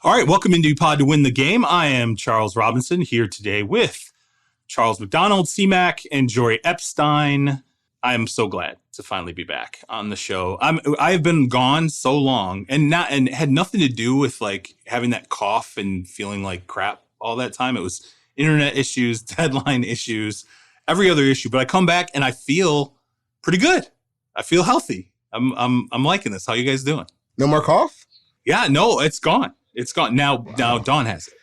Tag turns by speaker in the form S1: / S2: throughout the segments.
S1: All right, welcome into Pod to Win the Game. I am Charles Robinson here today with Charles McDonald, C-Mac, and Jori Epstein. I am so glad to finally be back on the show. I have been gone so long and had nothing to do with like having that cough and feeling like crap all that time. It was internet issues, deadline issues, every other issue. But I come back and I feel pretty good. I feel healthy. I'm liking this. How you guys doing?
S2: No more cough?
S1: Yeah, no, it's gone. It's gone. Now Dawn has it.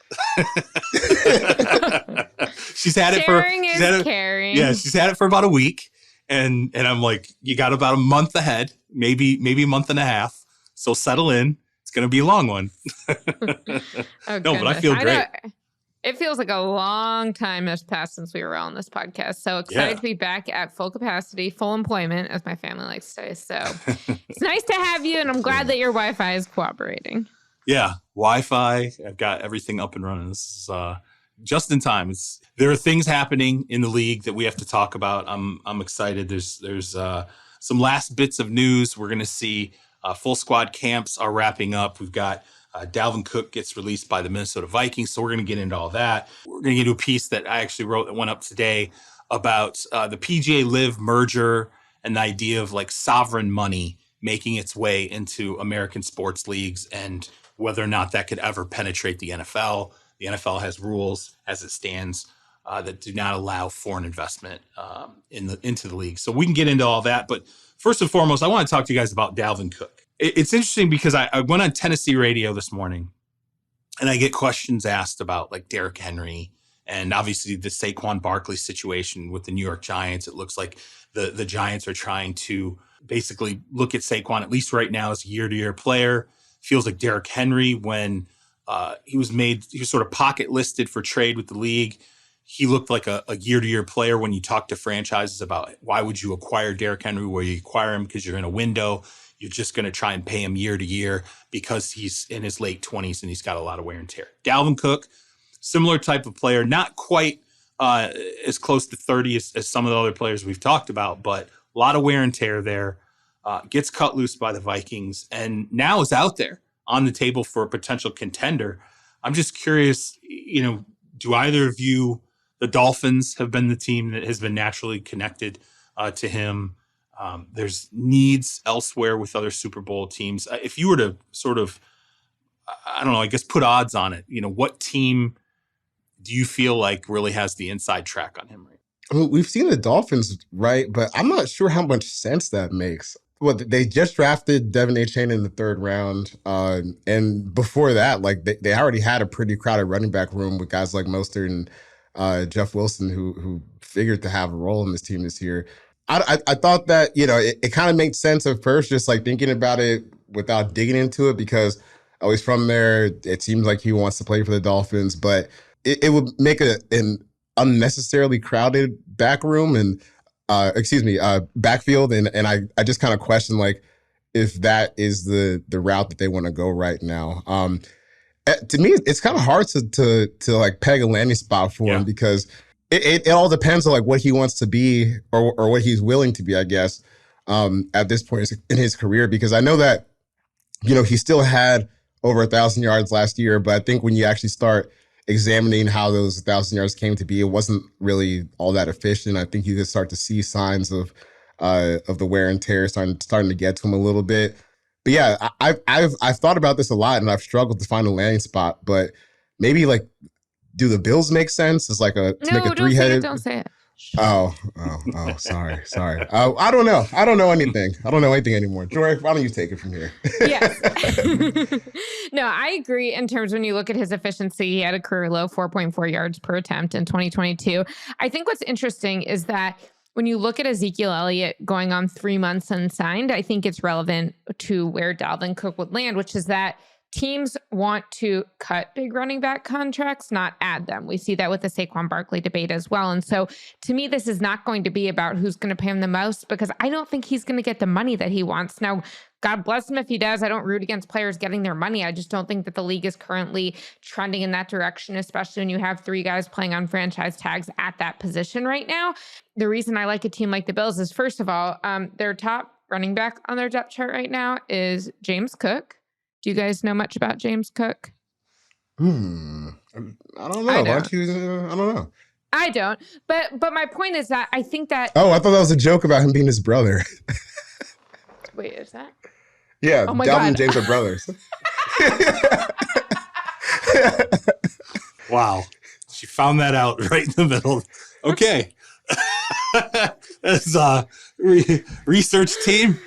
S1: She's had it
S3: caring.
S1: Yeah, she's had it for about a week. And I'm like, you got about a month ahead, maybe a month and a half. So settle in. It's going to be a long one. No, but I feel great.
S3: It feels like a long time has passed since we were on this podcast. So excited to be back at full capacity, full employment, as my family likes to say. So it's nice to have you, and I'm glad that your Wi-Fi is cooperating.
S1: Yeah, Wi-Fi. I've got everything up and running. This is just in time. There are things happening in the league that we have to talk about. I'm excited. There's some last bits of news. We're going to see full squad camps are wrapping up. We've got Dalvin Cook gets released by the Minnesota Vikings, so we're going to get into all that. We're going to get into a piece that I actually wrote that went up today about the PGA Live merger and the idea of like sovereign money making its way into American sports leagues and whether or not that could ever penetrate the NFL. The NFL has rules as it stands that do not allow foreign investment into the league. So we can get into all that. But first and foremost, I want to talk to you guys about Dalvin Cook. It's interesting because I went on Tennessee radio this morning and I get questions asked about like Derrick Henry and obviously the Saquon Barkley situation with the New York Giants. It looks like the Giants are trying to basically look at Saquon, at least right now, as a year-to-year player. Feels like Derrick Henry, when he was sort of pocket listed for trade with the league. He looked like a year-to-year player when you talk to franchises about why would you acquire Derrick Henry, where you acquire him because you're in a window. You're just going to try and pay him year to year because he's in his late 20s and he's got a lot of wear and tear. Dalvin Cook, similar type of player, not quite as close to 30 as some of the other players we've talked about, but a lot of wear and tear there. Gets cut loose by the Vikings and now is out there on the table for a potential contender. I'm just curious, do either of you, the Dolphins have been the team that has been naturally connected to him. There's needs elsewhere with other Super Bowl teams. If you were to sort of, I don't know, I guess put odds on it, what team do you feel like really has the inside track on him right now?
S2: Well, we've seen the Dolphins, right? But I'm not sure how much sense that makes. Well, they just drafted Devin Achane in the third round. And before that, like they already had a pretty crowded running back room with guys like Mostert and Jeff Wilson, who figured to have a role in this team this year. I thought that, it kind of made sense at first, just like thinking about it without digging into it, because I was from there. It seems like he wants to play for the Dolphins, but it would make an unnecessarily crowded back room and backfield. And I just kind of question like if that is the route that they want to go right now. To me, it's kind of hard to like peg a landing spot for him, because it all depends on like what he wants to be or what he's willing to be, I guess, at this point in his career. Because I know that, he still had over 1,000 yards last year, but I think when you actually start examining how those 1,000 yards came to be, it wasn't really all that efficient. I think you could start to see signs of the wear and tear starting to get to him a little bit. But yeah, I've thought about this a lot and I've struggled to find a landing spot. But maybe like, do the Bills make sense? It's like make a three-headed.
S3: Don't say it.
S2: Oh, sorry. I don't know. I don't know anything. I don't know anything anymore. Jori, why don't you take it from here?
S3: Yes. No, I agree in terms when you look at his efficiency, he had a career low 4.4 yards per attempt in 2022. I think what's interesting is that when you look at Ezekiel Elliott going on 3 months unsigned, I think it's relevant to where Dalvin Cook would land, which is that teams want to cut big running back contracts, not add them. We see that with the Saquon Barkley debate as well. And so to me, this is not going to be about who's going to pay him the most, because I don't think he's going to get the money that he wants. Now, God bless him if he does. I don't root against players getting their money. I just don't think that the league is currently trending in that direction, especially when you have 3 guys playing on franchise tags at that position right now. The reason I like a team like the Bills is, first of all, their top running back on their depth chart right now is James Cook. Do you guys know much about James Cook?
S2: I don't know. Why don't you? I don't know.
S3: I don't. But my point is that I think that.
S2: Oh, I thought that was a joke about him being his brother.
S3: Wait, is that?
S2: Yeah,
S3: oh my
S2: Dalvin
S3: God.
S2: and James are brothers.
S1: Wow. She found that out right in the middle. Okay. As research team.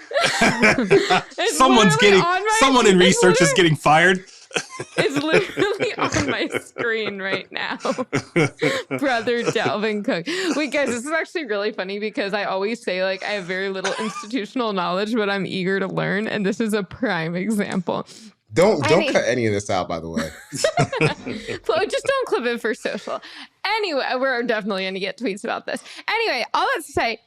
S1: Someone in research is getting fired.
S3: It's literally on my screen right now. Brother Dalvin Cook. Wait, guys, this is actually really funny because I always say like I have very little institutional knowledge, but I'm eager to learn, and this is a prime example.
S2: Don't cut any of this out, by the way.
S3: Well, just don't clip it for social. Anyway, we're definitely going to get tweets about this. Anyway, all that to say,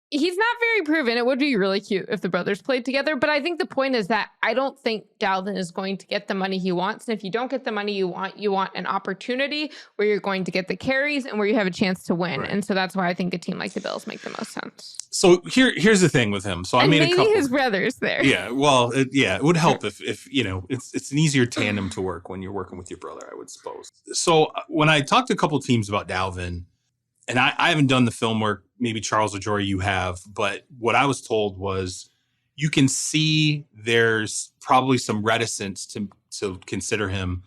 S3: he's not very proven. It would be really cute if the brothers played together. But I think the point is that I don't think Dalvin is going to get the money he wants. And if you don't get the money you want an opportunity where you're going to get the carries and where you have a chance to win. Right. And so that's why I think a team like the Bills make the most sense.
S1: So here's the thing with him. So I made a couple.
S3: Maybe his brother's there.
S1: Yeah, well, it would help if you know, it's an easier tandem to work when you're working with your brother, I would suppose. So when I talked to a couple of teams about Dalvin, and I haven't done the film work, maybe Charles or Jori, you have, but what I was told was you can see there's probably some reticence to consider him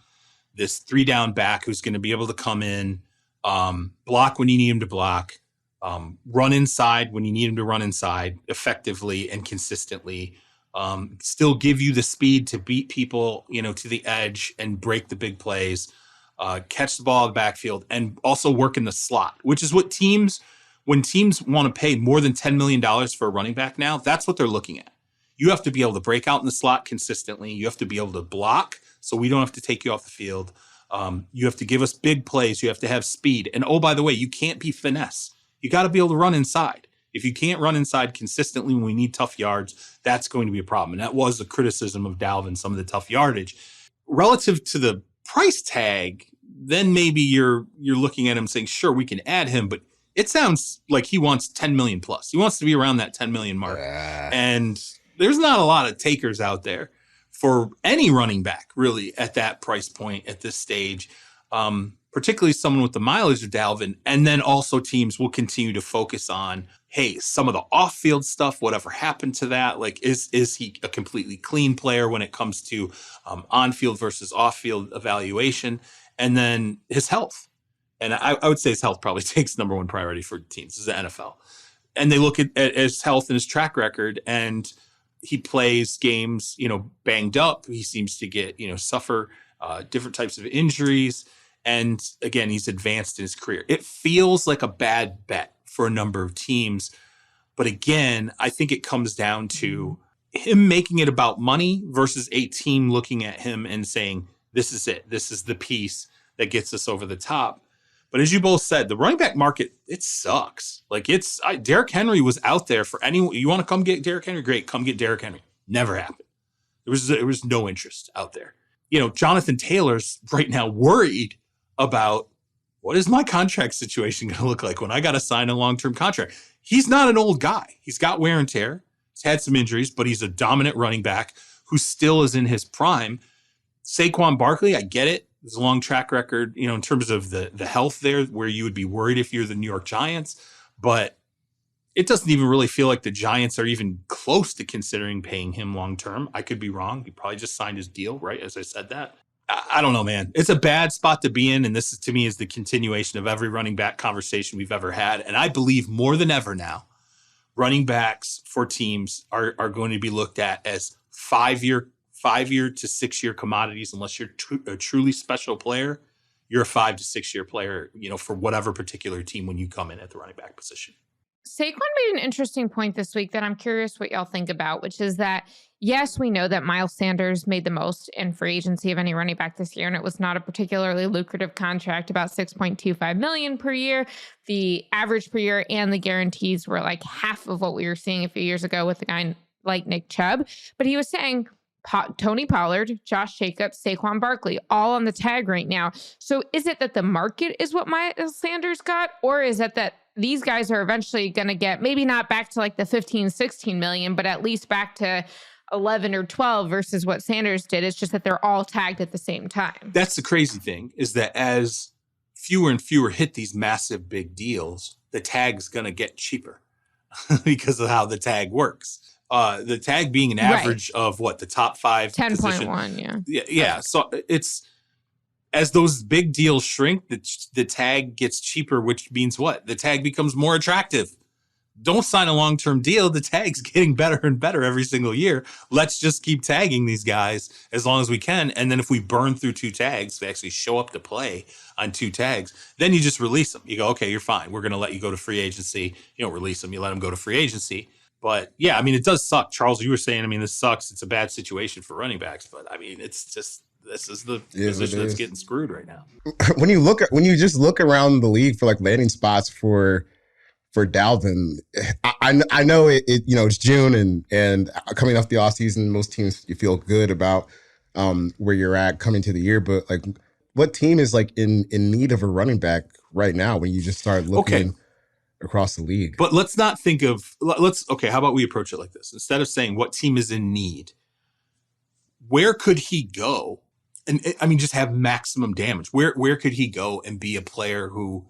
S1: this 3-down back who's going to be able to come in, block when you need him to block, run inside when you need him to run inside effectively and consistently, still give you the speed to beat people, to the edge and break the big plays. Catch the ball in the backfield, and also work in the slot, which is what when teams want to pay more than $10 million for a running back now, that's what they're looking at. You have to be able to break out in the slot consistently. You have to be able to block so we don't have to take you off the field. You have to give us big plays. You have to have speed. And oh, by the way, you can't be finesse. You got to be able to run inside. If you can't run inside consistently when we need tough yards, that's going to be a problem. And that was the criticism of Dalvin, some of the tough yardage. Relative to the price tag, then maybe you're looking at him saying, sure, we can add him, but it sounds like he wants 10 million plus. He wants to be around that 10 million mark. And there's not a lot of takers out there for any running back really at that price point at this stage, particularly someone with the mileage of Dalvin. And then also teams will continue to focus on, hey, some of the off-field stuff, whatever happened to that? Like, is he a completely clean player when it comes to on-field versus off-field evaluation? And then his health. And I would say his health probably takes number one priority for teams. This is the NFL. And they look at his health and his track record, and he plays games, banged up. He seems to get, suffer different types of injuries. And again, he's advanced in his career. It feels like a bad bet for a number of teams. But again, I think it comes down to him making it about money versus a team looking at him and saying, this is it. This is the piece that gets us over the top. But as you both said, the running back market, it sucks. Like Derrick Henry was out there for anyone. You want to come get Derrick Henry? Great. Come get Derrick Henry. Never happened. There was no interest out there. Jonathan Taylor's right now worried about what is my contract situation going to look like when I got to sign a long-term contract. He's not an old guy. He's got wear and tear. He's had some injuries, but he's a dominant running back who still is in his prime. Saquon Barkley, I get it. There's a long track record, in terms of the health there, where you would be worried if you're the New York Giants. But it doesn't even really feel like the Giants are even close to considering paying him long term. I could be wrong. He probably just signed his deal, right? As I said that. I don't know, man. It's a bad spot to be in. And this, to me, is the continuation of every running back conversation we've ever had. And I believe more than ever now, running backs for teams are going to be looked at as 5-year to 6-year commodities. Unless you're a truly special player, you're a 5 to 6 year player, for whatever particular team when you come in at the running back position.
S3: Saquon made an interesting point this week that I'm curious what y'all think about, which is that, yes, we know that Miles Sanders made the most in free agency of any running back this year, and it was not a particularly lucrative contract, about $6.25 million per year. The average per year and the guarantees were like half of what we were seeing a few years ago with a guy like Nick Chubb. But he was saying Tony Pollard, Josh Jacobs, Saquon Barkley, all on the tag right now. So is it that the market is what Miles Sanders got, or is it that these guys are eventually going to get maybe not back to like the 15, 16 million, but at least back to 11 or 12 versus what Sanders did. It's just that they're all tagged at the same time.
S1: That's the crazy thing, is that as fewer and fewer hit these massive big deals, the tag's going to get cheaper because of how the tag works. The tag being an average of what, the top 5
S3: 10.1,
S1: yeah. So it's, as those big deals shrink, the tag gets cheaper, which means what? The tag becomes more attractive. Don't sign a long-term deal. The tag's getting better and better every single year. Let's just keep tagging these guys as long as we can. And then if we burn through 2 tags, they actually show up to play on 2 tags, then you just release them. You go, okay, you're fine. We're going to let you go to free agency. You don't release them. You let them go to free agency. But yeah, I mean, it does suck. Charles, you were saying, I mean, this sucks. It's a bad situation for running backs. But I mean, it's just, this is the position that's getting screwed right now.
S2: When you just look around the league for like landing spots for Dalvin, I know it's June and coming off the offseason, most teams, you feel good about where you're at coming to the year, but like, what team is like in need of a running back right now when you just start looking across the league?
S1: But let's not think of, how about we approach it like this? Instead of saying what team is in need, where could he go? And I mean, just have maximum damage. Where could he go and be a player who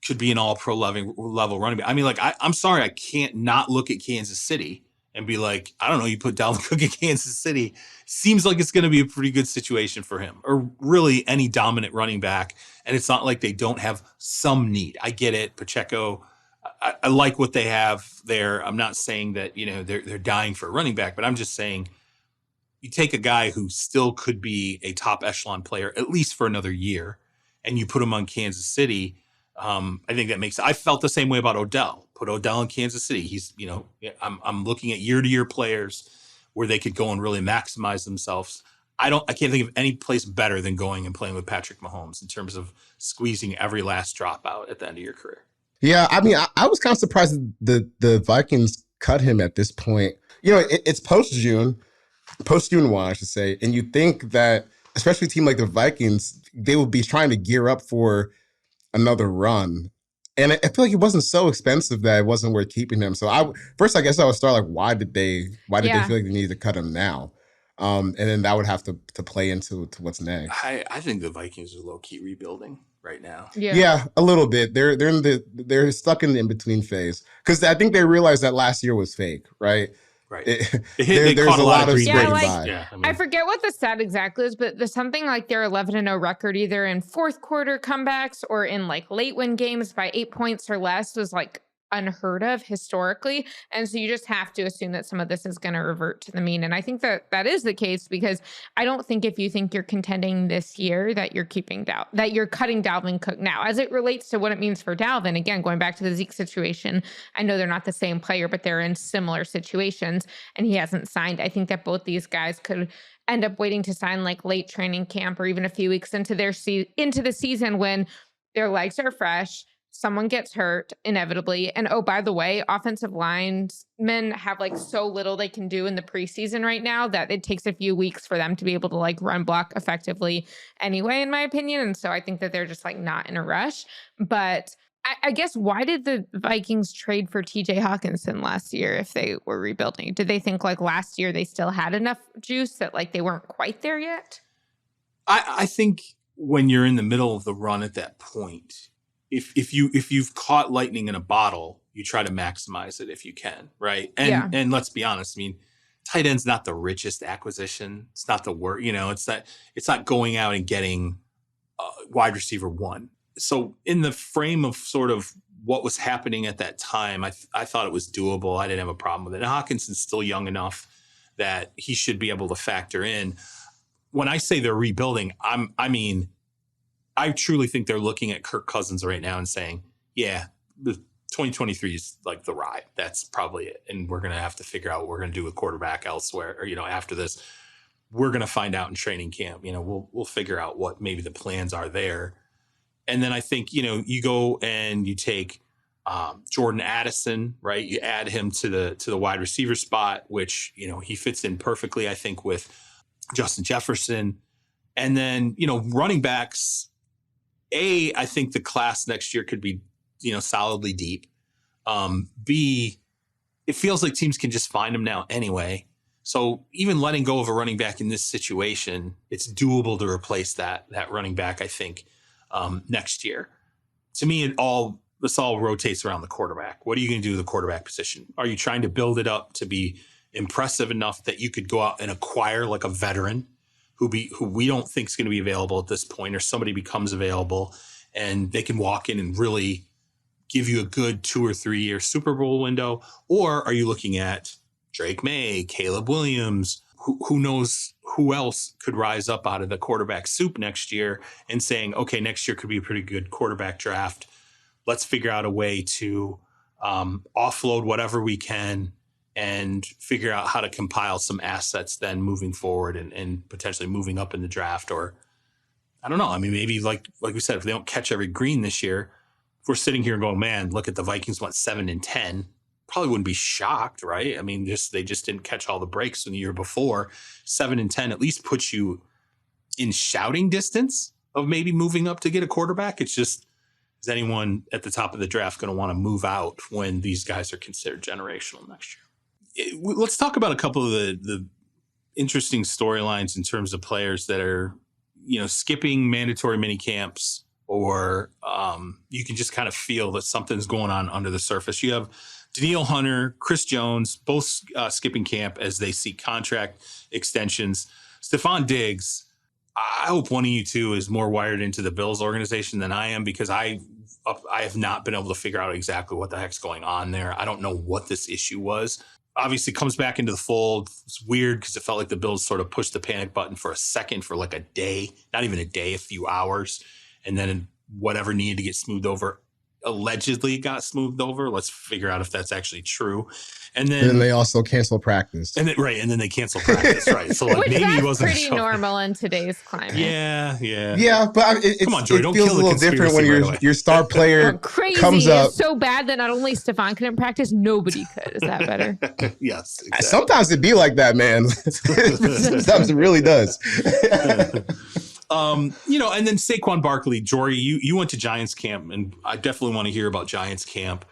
S1: could be an all-pro level running back? I mean, like, I'm sorry, I can't not look at Kansas City and be like, I don't know, you put Dalvin Cook in Kansas City, seems like it's going to be a pretty good situation for him, or really any dominant running back. And it's not like they don't have some need. I get it. Pacheco, I like what they have there. I'm not saying that, they're dying for a running back, but I'm just saying you take a guy who still could be a top echelon player, at least for another year, and you put him on Kansas City. I think that makes, I felt the same way about Odell. Put Odell in Kansas City. He's, I'm looking at year-to-year players where they could go and really maximize themselves. I can't think of any place better than going and playing with Patrick Mahomes in terms of squeezing every last dropout at the end of your career.
S2: Yeah, I mean, I was kind of surprised that the Vikings cut him at this point. It's post-June 1, I should say, and you think that, especially a team like the Vikings, they will be trying to gear up for another run. And I feel like it wasn't so expensive that it wasn't worth keeping him. So I guess I would start like, why did they feel like they needed to cut him now? And then that would have to play into what's next.
S1: I think the Vikings are low key rebuilding right now.
S2: Yeah, a little bit. They're stuck in the in-between phase. Because I think they realized that last year was fake, right?
S1: Right.
S2: There's a lot of scraping by.
S1: Yeah,
S3: I forget what the stat exactly is, but there's something like their 11-0 record, either in fourth quarter comebacks or in like late win games by 8 points or less, was like unheard of historically. And so you just have to assume that some of this is going to revert to the mean. And I think that is the case, because I don't think if you think you're contending this year that you're cutting Dalvin Cook now. As it relates to what it means for Dalvin, again, going back to the Zeke situation, I know they're not the same player, but they're in similar situations and he hasn't signed. I think that both these guys could end up waiting to sign like late training camp or even a few weeks into the season when their legs are fresh. Someone gets hurt inevitably. And oh, by the way, offensive linemen have like so little they can do in the preseason right now that it takes a few weeks for them to be able to like run block effectively anyway, in my opinion. And so I think that they're just like not in a rush. But I guess, why did the Vikings trade for TJ Hawkinson last year if they were rebuilding? Did they think like last year they still had enough juice that like they weren't quite there yet?
S1: I think when you're in the middle of the run at that point, if you've caught lightning in a bottle, you try to maximize it if you can, right? And let's be honest, I mean, tight end's not the richest acquisition. It's not the worst, it's not going out and getting wide receiver 1. So in the frame of sort of what was happening at that time, I thought it was doable. I didn't have a problem with it. And Hawkinson's still young enough that he should be able to factor in. When I say they're rebuilding, I truly think they're looking at Kirk Cousins right now and saying, yeah, the 2023 is like the ride. That's probably it. And we're going to have to figure out what we're going to do with quarterback elsewhere, or, after this. We're going to find out in training camp. We'll figure out what maybe the plans are there. And then I think, you go and you take Jordan Addison, right? You add him to the wide receiver spot, which, he fits in perfectly, I think, with Justin Jefferson. And then, running backs, I think the class next year could be, solidly deep. B, it feels like teams can just find them now anyway. So even letting go of a running back in this situation, it's doable to replace that running back, I think, next year. To me, this all rotates around the quarterback. What are you going to do with the quarterback position? Are you trying to build it up to be impressive enough that you could go out and acquire like a veteran who we don't think is going to be available at this point, or somebody becomes available and they can walk in and really give you a good 2 or 3 year Super Bowl window? Or are you looking at Drake May, Caleb Williams, who knows who else could rise up out of the quarterback soup next year, and saying, okay, next year could be a pretty good quarterback draft. Let's figure out a way to offload whatever we can and figure out how to compile some assets then moving forward and potentially moving up in the draft. Or I don't know. I mean, maybe like we said, if they don't catch every green this year, if we're sitting here going, man, look at the Vikings went 7-10, probably wouldn't be shocked, right? I mean, they just didn't catch all the breaks in the year before. 7-10 at least puts you in shouting distance of maybe moving up to get a quarterback. It's just, is anyone at the top of the draft going to want to move out when these guys are considered generational next year? Let's talk about a couple of the interesting storylines in terms of players that are, skipping mandatory mini camps, or you can just kind of feel that something's going on under the surface. You have Danielle Hunter, Chris Jones, both skipping camp as they seek contract extensions. Stefon Diggs, I hope one of you two is more wired into the Bills organization than I am, because I have not been able to figure out exactly what the heck's going on there. I don't know what this issue was. Obviously comes back into the fold. It's weird because it felt like the Bills sort of pushed the panic button for a second, for like a day, not even a day, a few hours. And then whatever needed to get smoothed over allegedly got smoothed over. Let's figure out if that's actually true. And then
S2: they also cancel practice.
S1: And then they cancel practice, right? So like
S3: Which
S1: maybe
S3: that's
S1: it wasn't
S3: pretty normal in today's climate.
S2: Yeah, but come
S1: on, Joy,
S2: it
S1: don't
S2: feels
S1: kill
S2: a
S1: the
S2: little different when
S1: conspiracy
S2: your star player
S3: crazy
S2: comes up.
S3: It's so bad that not only Stefon couldn't practice, nobody could. Is that better?
S1: Yes. Exactly.
S2: Sometimes it be like that, man. Sometimes it really does.
S1: And then Saquon Barkley, Jori, you went to Giants camp, and I definitely want to hear about Giants camp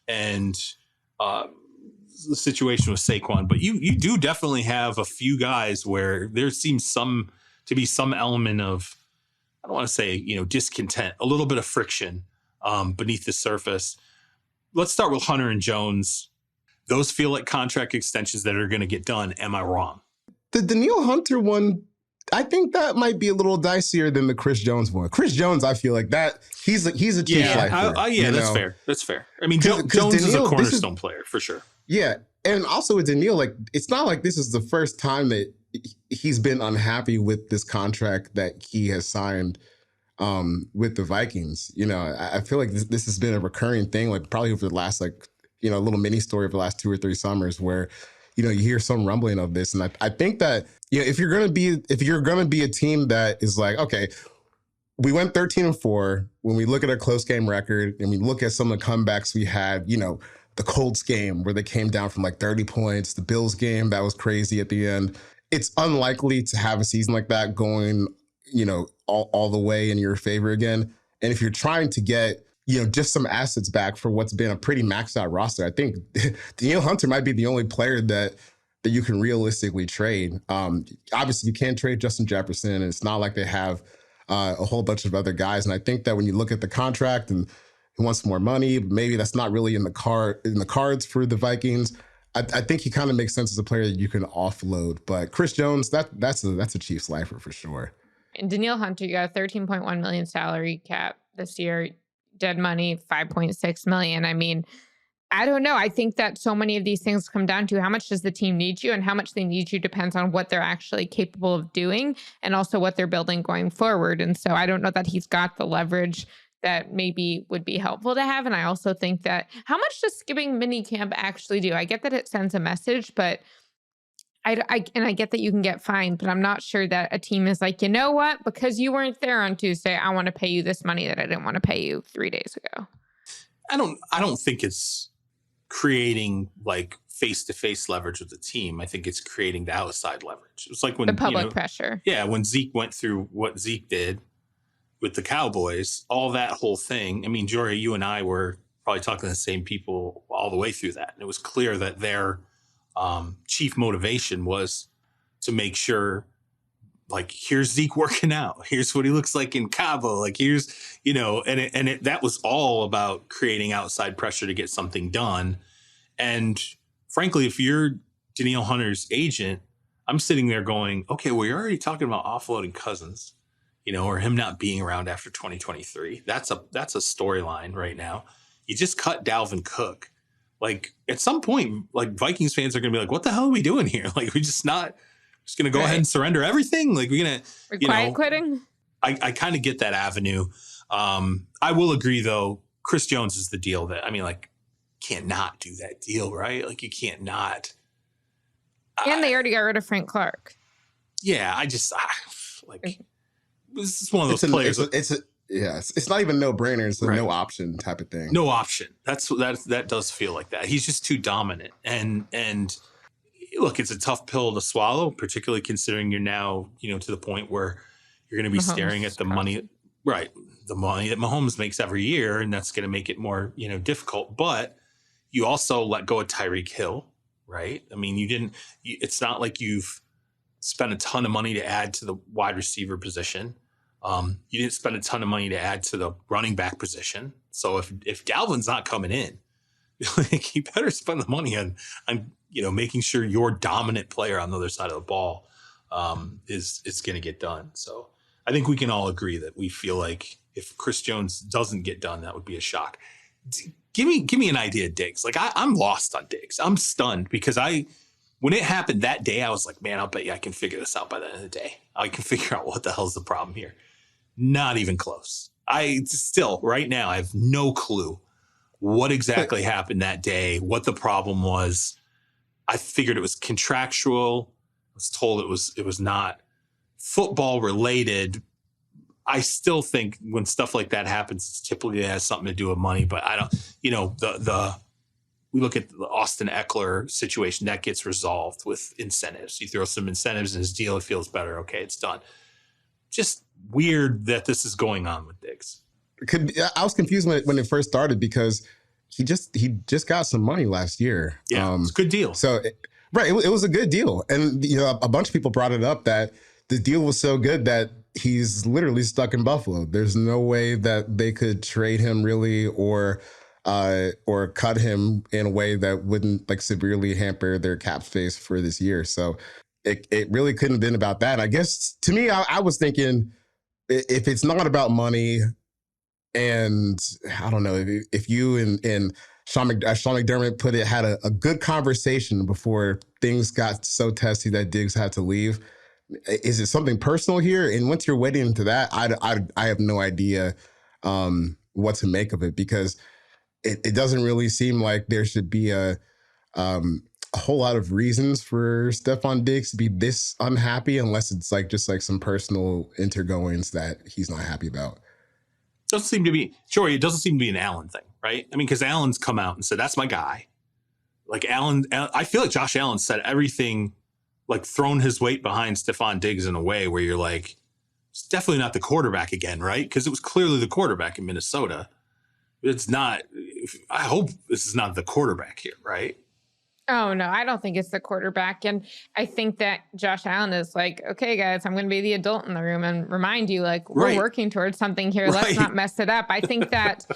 S1: and the situation with Saquon. But you do definitely have a few guys where there seems to be some element of, I don't want to say, discontent, a little bit of friction beneath the surface. Let's start with Hunter and Jones. Those feel like contract extensions that are going to get done. Am I wrong?
S2: The Danielle Hunter one, I think that might be a little dicier than the Chris Jones one. Chris Jones, I feel like that he's a Chiefs lifer.
S1: That's fair. That's fair. I mean, Jones Danielle, is a cornerstone player for sure.
S2: Yeah, and also with Danielle, like, it's not like this is the first time that he's been unhappy with this contract that he has signed with the Vikings. I feel like this has been a recurring thing, like probably over the last little mini story of the last 2 or 3 summers where you hear some rumbling of this. And I think that, if you're going to be a team that is like, okay, we went 13-4, when we look at our close game record and we look at some of the comebacks we had, the Colts game where they came down from like 30 points, the Bills game, that was crazy at the end. It's unlikely to have a season like that going, all the way in your favor again. And if you're trying to get, just some assets back for what's been a pretty maxed out roster, I think Danielle Hunter might be the only player that you can realistically trade. Obviously, you can't trade Justin Jefferson, and it's not like they have a whole bunch of other guys. And I think that when you look at the contract and he wants more money, maybe that's not really in the cards for the Vikings. I think he kind of makes sense as a player that you can offload. But Chris Jones, that's a Chiefs lifer for sure.
S3: And Danielle Hunter, you got a $13.1 million salary cap this year. Dead money, $5.6 million. I mean, I don't know. I think that so many of these things come down to how much does the team need you, and how much they need you depends on what they're actually capable of doing and also what they're building going forward. And so I don't know that he's got the leverage that maybe would be helpful to have. And I also think that how much does skipping minicamp actually do? I get that it sends a message, but I get that you can get fined, but I'm not sure that a team is like, you know what, because you weren't there on Tuesday, I want to pay you this money that I didn't want to pay you 3 days ago.
S1: I don't think it's creating like face-to-face leverage with the team. I think it's creating the outside leverage. It's like when
S3: the public pressure.
S1: Yeah, when Zeke went through what Zeke did with the Cowboys, all that whole thing. I mean, Jori, you and I were probably talking to the same people all the way through that. And it was clear that their chief motivation was to make sure, like, here's Zeke working out. Here's what he looks like in Cabo. Like, here's, that was all about creating outside pressure to get something done. And frankly, if you're Danielle Hunter's agent, I'm sitting there going, okay, well, you're already talking about offloading Cousins, or him not being around after 2023. That's a storyline right now. You just cut Dalvin Cook. Like, at some point, like, Vikings fans are going to be like, what the hell are we doing here? Like, we're just going to go ahead and surrender everything. Like, we're
S3: quiet quitting.
S1: I kind of get that avenue. I will agree, though. Chris Jones is the deal that, can't not do that deal, right? Like, you can't not.
S3: And they already got rid of Frank Clark.
S1: Yeah, this is one of those players.
S2: It's not even no brainer. It's a no option type of thing.
S1: No option. That does feel like that. He's just too dominant. And look, it's a tough pill to swallow, particularly considering you're now, to the point where you're going to be staring at the money, right? The money that Mahomes makes every year, and that's going to make it more, difficult. But you also let go of Tyreek Hill. Right. I mean, it's not like you've spent a ton of money to add to the wide receiver position. You didn't spend a ton of money to add to the running back position. So if Dalvin's not coming in, you better spend the money on making sure your dominant player on the other side of the ball is going to get done. So I think we can all agree that we feel like if Chris Jones doesn't get done, that would be a shock. Give me an idea of Diggs. Like, I'm lost on Diggs. I'm stunned because when it happened that day, I was like, man, I'll bet you I can figure this out by the end of the day. I can figure out what the hell's the problem here. Not even close. Right now, I have no clue what exactly happened that day, what the problem was. I figured it was contractual. I was told it was not football related. I still think when stuff like that happens, it's typically has something to do with money, but I don't, we look at the Austin Eckler situation that gets resolved with incentives. You throw some incentives in his deal, it feels better. Okay, it's done. Just weird that this is going on with Diggs.
S2: I was confused when it first started because he just got some money last year.
S1: Yeah, it's a good deal.
S2: So, it was a good deal. And, a bunch of people brought it up that the deal was so good that he's literally stuck in Buffalo. There's no way that they could trade him really or cut him in a way that wouldn't severely hamper their cap space for this year. So it really couldn't have been about that. I guess to me, I was thinking if it's not about money, and I don't know if you and Sean McDermott had a good conversation before things got so testy that Diggs had to leave. Is it something personal here? And once you're wading into that, I have no idea what to make of it because it doesn't really seem like there should be a whole lot of reasons for Stefon Diggs to be this unhappy unless it's just some personal intergoings that he's not happy about.
S1: Doesn't seem to be, Jori, it doesn't seem to be an Allen thing, right? I mean, because Allen's come out and said, that's my guy. Like Allen, I feel like Josh Allen said everything, thrown his weight behind Stefon Diggs in a way where you're like, it's definitely not the quarterback again, right? Because it was clearly the quarterback in Minnesota. It's not, I hope this is not the quarterback here, right?
S3: Oh, no, I don't think it's the quarterback. And I think that Josh Allen is like, okay, guys, I'm going to be the adult in the room and remind you, we're working towards something here. Let's not mess it up. I think that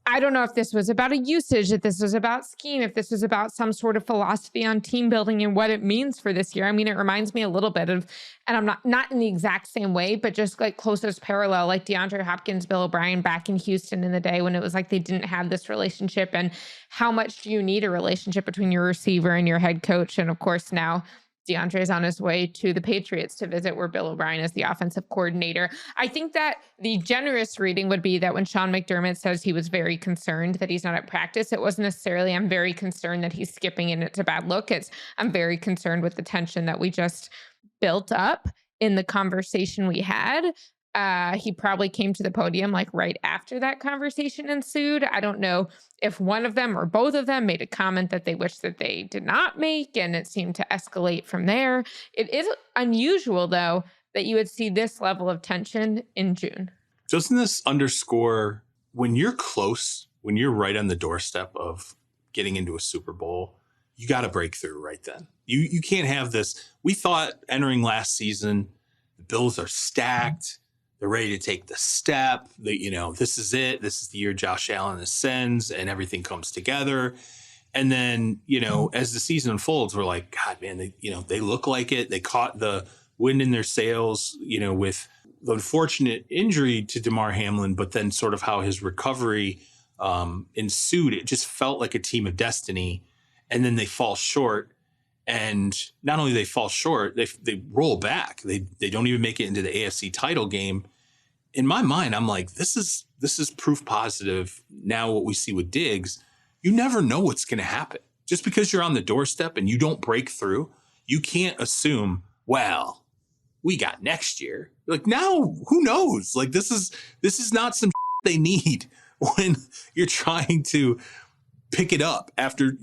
S3: I don't know if this was about a usage, if this was about scheme, if this was about some sort of philosophy on team building and what it means for this year. I mean, it reminds me a little bit of, and I'm not in the exact same way, but just closest parallel, like DeAndre Hopkins, Bill O'Brien back in Houston in the day when it was like they didn't have this relationship. And how much do you need a relationship between your receiver and your head coach? And of course, now DeAndre is on his way to the Patriots to visit where Bill O'Brien is the offensive coordinator. I think that the generous reading would be that when Sean McDermott says he was very concerned that he's not at practice, it wasn't necessarily, I'm very concerned that he's skipping and it's a bad look. It's, I'm very concerned with the tension that we just built up in the conversation we had. He probably came to the podium right after that conversation ensued. I don't know if one of them or both of them made a comment that they wish that they did not make, and it seemed to escalate from there. It is unusual, though, that you would see this level of tension in June.
S1: Doesn't this underscore when you're close, when you're right on the doorstep of getting into a Super Bowl, you got to break through right then. You can't have this. We thought entering last season, the Bills are stacked. They're ready to take the step. This is it. This is the year Josh Allen ascends and everything comes together. And then, as the season unfolds, we're like, God, man, they look like it. They caught the wind in their sails, with the unfortunate injury to Damar Hamlin, but then sort of how his recovery ensued. It just felt like a team of destiny. And then they fall short. And not only they fall short, they roll back. They don't even make it into the AFC title game. In my mind, I'm like, this is proof positive. Now what we see with Diggs, you never know what's going to happen. Just because you're on the doorstep and you don't break through, you can't assume, well, we got next year. Like, now, who knows? Like, this is not some they need when you're trying to pick it up after,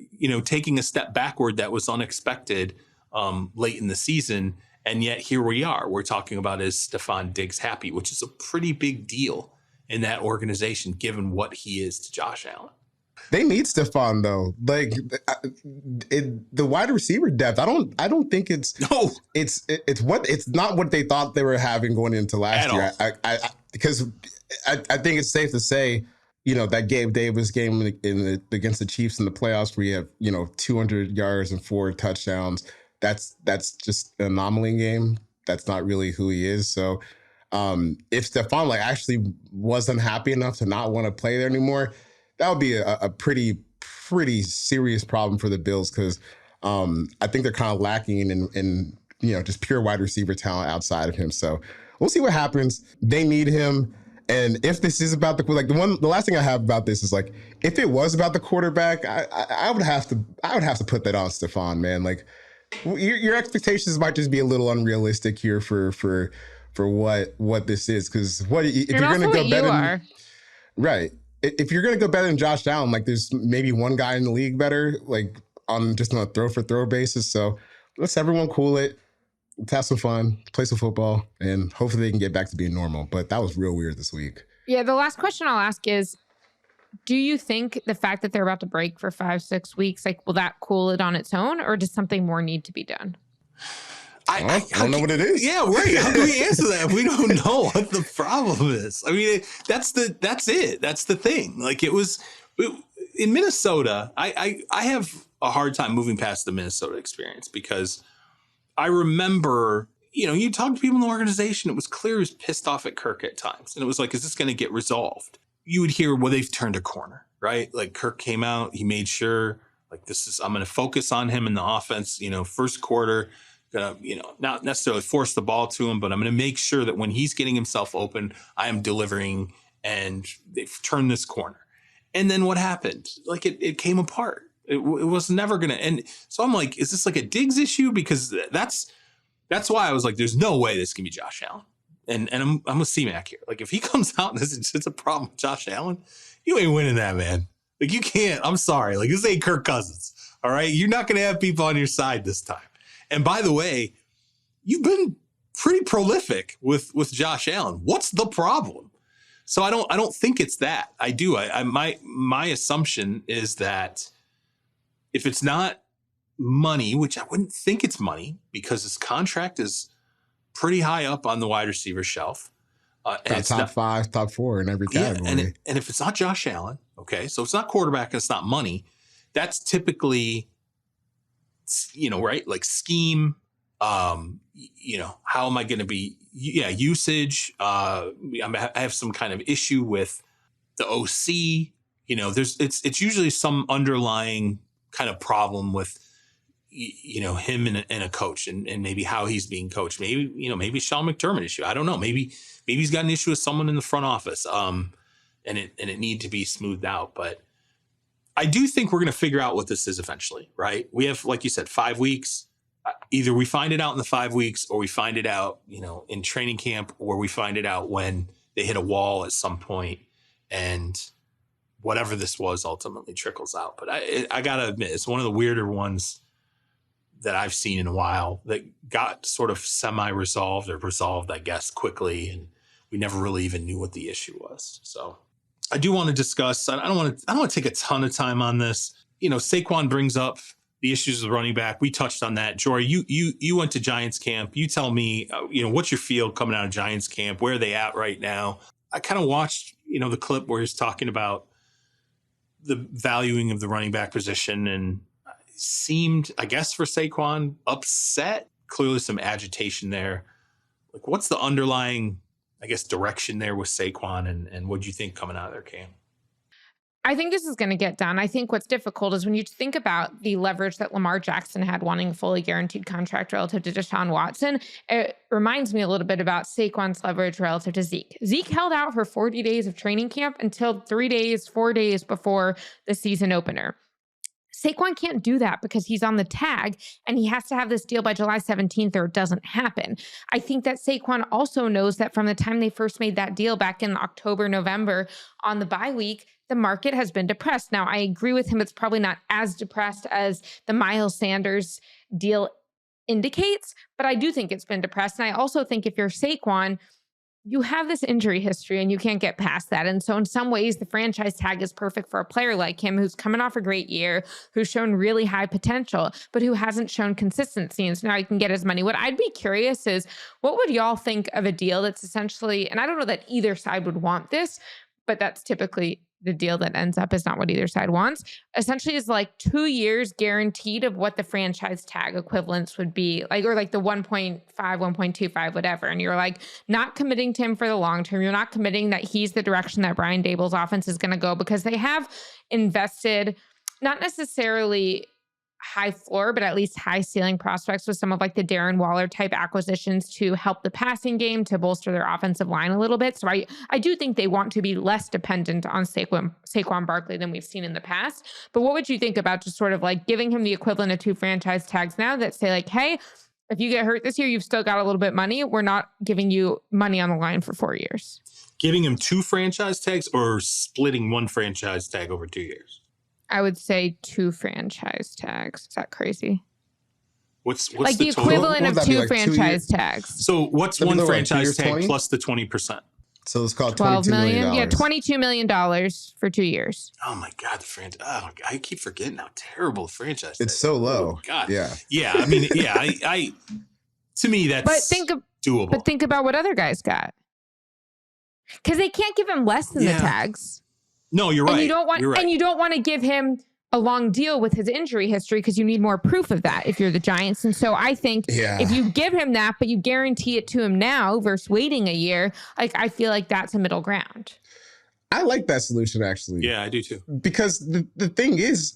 S1: taking a step backward that was unexpected late in the season. And yet here we are. We're talking about, is Stefon Diggs happy, which is a pretty big deal in that organization, given what he is to Josh Allen.
S2: They need Stefon though. Like the wide receiver depth. I don't think it's not what they thought they were having going into last year. Because I think it's safe to say, that Gabe Davis game against the Chiefs in the playoffs where you have 200 yards and 4 touchdowns. That's just an anomaly game. That's not really who he is. So if Stefon actually wasn't happy enough to not want to play there anymore, that would be a pretty serious problem for the Bills, because I think they're kind of lacking in just pure wide receiver talent outside of him. So we'll see what happens. They need him. And if this is about the last thing I have about this is if it was about the quarterback, I would have to put that on Stefon, man. Your expectations might just be a little unrealistic here for what this is, because if you're going to go better, right? If you're going to go better than Josh Allen, there's maybe one guy in the league better, on a throw for throw basis. So let's everyone cool it. Let's have some fun, play some football, and hopefully they can get back to being normal. But that was real weird this week.
S3: Yeah, the last question I'll ask is, do you think the fact that they're about to break for 5-6 weeks, will that cool it on its own, or does something more need to be done?
S2: I don't know what it is.
S1: Yeah, right. How do we answer that if we don't know what the problem is? I mean, that's it. That's the thing. In Minnesota, I have a hard time moving past the Minnesota experience, because I remember, you talk to people in the organization, it was clear he was pissed off at Kirk at times. And it was like, is this going to get resolved? You would hear, well, they've turned a corner, right? Kirk came out, he made sure, I'm going to focus on him in the offense, first quarter, gonna, not necessarily force the ball to him, but I'm going to make sure that when he's getting himself open, I am delivering, and they've turned this corner. And then what happened? It came apart. It was never going to end. So I'm like, is this a Diggs issue? Because that's why I was like, there's no way this can be Josh Allen. And I'm with C-Mac here. If he comes out and it's a problem with Josh Allen, you ain't winning that, man. You can't. I'm sorry. This ain't Kirk Cousins. All right. You're not going to have people on your side this time. And by the way, you've been pretty prolific with Josh Allen. What's the problem? So I don't think it's that. I do. My assumption is that if it's not money, which I wouldn't think it's money, because his contract is pretty high up on the wide receiver shelf.
S2: And top 5, top 4 in every category.
S1: And if it's not Josh Allen, okay, so it's not quarterback and it's not money, that's typically, right? Scheme, how am I going to be, usage. I have some kind of issue with the OC. It's usually some underlying kind of problem with, him and a coach and maybe how he's being coached. Maybe Sean McDermott issue. I don't know. Maybe he's got an issue with someone in the front office. And it need to be smoothed out. But I do think we're going to figure out what this is eventually, right? We have, like you said, 5 weeks. Either we find it out in the 5 weeks, or we find it out, in training camp, or we find it out when they hit a wall at some point, and whatever this was ultimately trickles out. But I gotta admit, it's one of the weirder ones that I've seen in a while that got sort of semi-resolved, or resolved, I guess, quickly, and we never really even knew what the issue was. So I do want to discuss. I don't want to take a ton of time on this. Saquon brings up the issues with running back. We touched on that. Jori, you went to Giants camp. You tell me, what's your feel coming out of Giants camp? Where are they at right now? I kind of watched, the clip where he's talking about the valuing of the running back position, and seemed, I guess, for Saquon, upset. Clearly some agitation there. Like, what's the underlying, I guess, direction there with Saquon, and what do you think coming out of their camp?
S3: I think this is going to get done. I think what's difficult is when you think about the leverage that Lamar Jackson had wanting a fully guaranteed contract relative to Deshaun Watson, it reminds me a little bit about Saquon's leverage relative to Zeke. Zeke held out for 40 days of training camp until 4 days before the season opener. Saquon can't do that because he's on the tag and he has to have this deal by July 17th or it doesn't happen. I think that Saquon also knows that from the time they first made that deal back in October, November on the bye week, the market has been depressed. Now, I agree with him. It's probably not as depressed as the Miles Sanders deal indicates, but I do think it's been depressed. And I also think if you're Saquon, you have this injury history and you can't get past that. And so in some ways, the franchise tag is perfect for a player like him who's coming off a great year, who's shown really high potential, but who hasn't shown consistency. And so now he can get his money. What I'd be curious is, what would y'all think of a deal that's essentially, and I don't know that either side would want this, but that's typically the deal that ends up is not what either side wants, essentially is like 2 years guaranteed of what the franchise tag equivalents would be, like, or like the 1.5, 1.25, whatever. And you're like not committing to him for the long term. You're not committing that he's the direction that Brian Daboll's offense is going to go, because they have invested not necessarily high floor, but at least high ceiling prospects with some of like the Darren Waller type acquisitions to help the passing game, to bolster their offensive line a little bit. So I do think they want to be less dependent on Saquon Barkley than we've seen in the past. But what would you think about just sort of like giving him the equivalent of 2 franchise tags now that say like, hey, if you get hurt this year, you've still got a little bit of money. We're not giving you money on the line for 4 years.
S1: Giving him 2 franchise tags or splitting 1 franchise tag over 2 years?
S3: I would say 2 franchise tags. Is that crazy?
S1: What's
S3: like
S1: the
S3: equivalent of 2
S2: like
S3: franchise tags?
S1: So what's
S2: That'd
S1: 1 franchise
S2: like
S1: tag
S2: 20?
S1: plus the 20%?
S2: So it's called
S3: $12
S2: $22 million.
S3: Yeah, $22 million for 2 years.
S1: Oh my God, the franchise! Oh, I keep forgetting how terrible the franchise.
S2: It's so low.
S1: Oh God.
S2: Yeah.
S1: Yeah. I mean, yeah. I to me that's doable.
S3: But think about what other guys got, because they can't give him less than the tags.
S1: No, you're right.
S3: And you don't want,
S1: you're right.
S3: and you don't want to give him a long deal with his injury history because you need more proof of that if you're the Giants. And so I think if you give him that, but you guarantee it to him now versus waiting a year, like I feel like that's a middle ground.
S2: I like that solution, actually.
S1: Yeah, I do too.
S2: Because the thing is,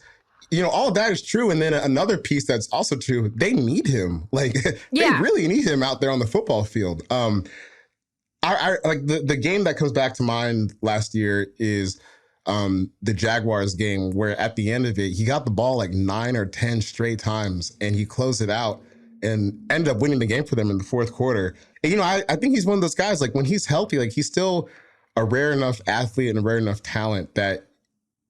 S2: all of that is true. And then another piece that's also true, they need him. Like, they really need him out there on the football field. I like the game that comes back to mind last year is the Jaguars game, where at the end of it, he got the ball like 9 or 10 straight times and he closed it out and ended up winning the game for them in the fourth quarter. And, I think he's one of those guys, like when he's healthy, like he's still a rare enough athlete and a rare enough talent that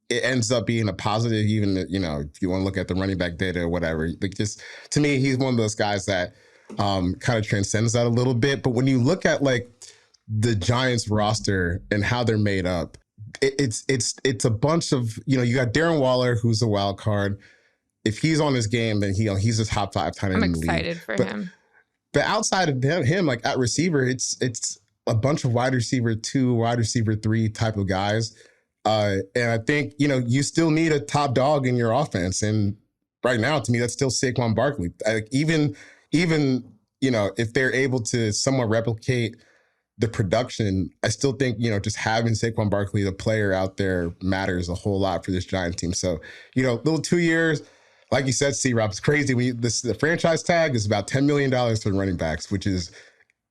S2: it ends up being a positive, even, if you want to look at the running back data or whatever. Like, just to me, he's one of those guys that kind of transcends that a little bit. But when you look at like the Giants roster and how they're made up, it's a bunch of, you got Darren Waller, who's a wild card. If he's on his game, then he's a top 5 tight end in the league. I'm
S3: excited for him.
S2: But outside of him, like at receiver, it's a bunch of wide receiver 2, wide receiver 3 type of guys. And I think, you still need a top dog in your offense. And right now, to me, that's still Saquon Barkley. Even if they're able to somewhat replicate the production, I still think, just having Saquon Barkley, the player out there, matters a whole lot for this Giants team. So, little 2 years, like you said, C-Rob, it's crazy. The franchise tag is about $10 million for the running backs, which is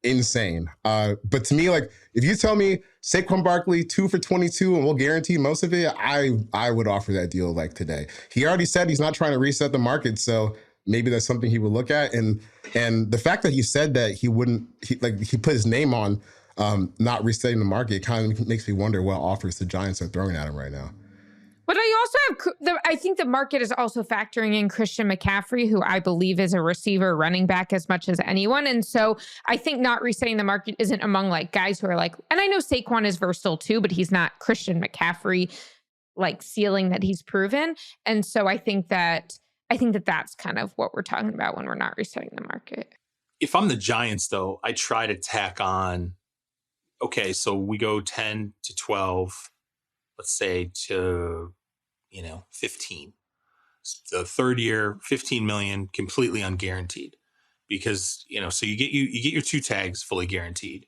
S2: insane. But to me, like, if you tell me Saquon Barkley 2 for 22 and we'll guarantee most of it, I would offer that deal like today. He already said he's not trying to reset the market, so maybe that's something he would look at. And the fact that he said that he put his name on not resetting the market kind of makes me wonder what offers the Giants are throwing at him right now.
S3: But I also have, I think the market is also factoring in Christian McCaffrey, who I believe is a receiver running back as much as anyone. And so I think not resetting the market isn't among like guys who are like, and I know Saquon is versatile too, but he's not Christian McCaffrey like ceiling that he's proven. And so I think that I think that that's kind of what we're talking about when we're not resetting the market.
S1: If I'm the Giants, though, I try to tack on, okay, so we go 10 to 12, let's say to, 15. The third year, 15 million, completely unguaranteed. Because, so you get your 2 tags fully guaranteed.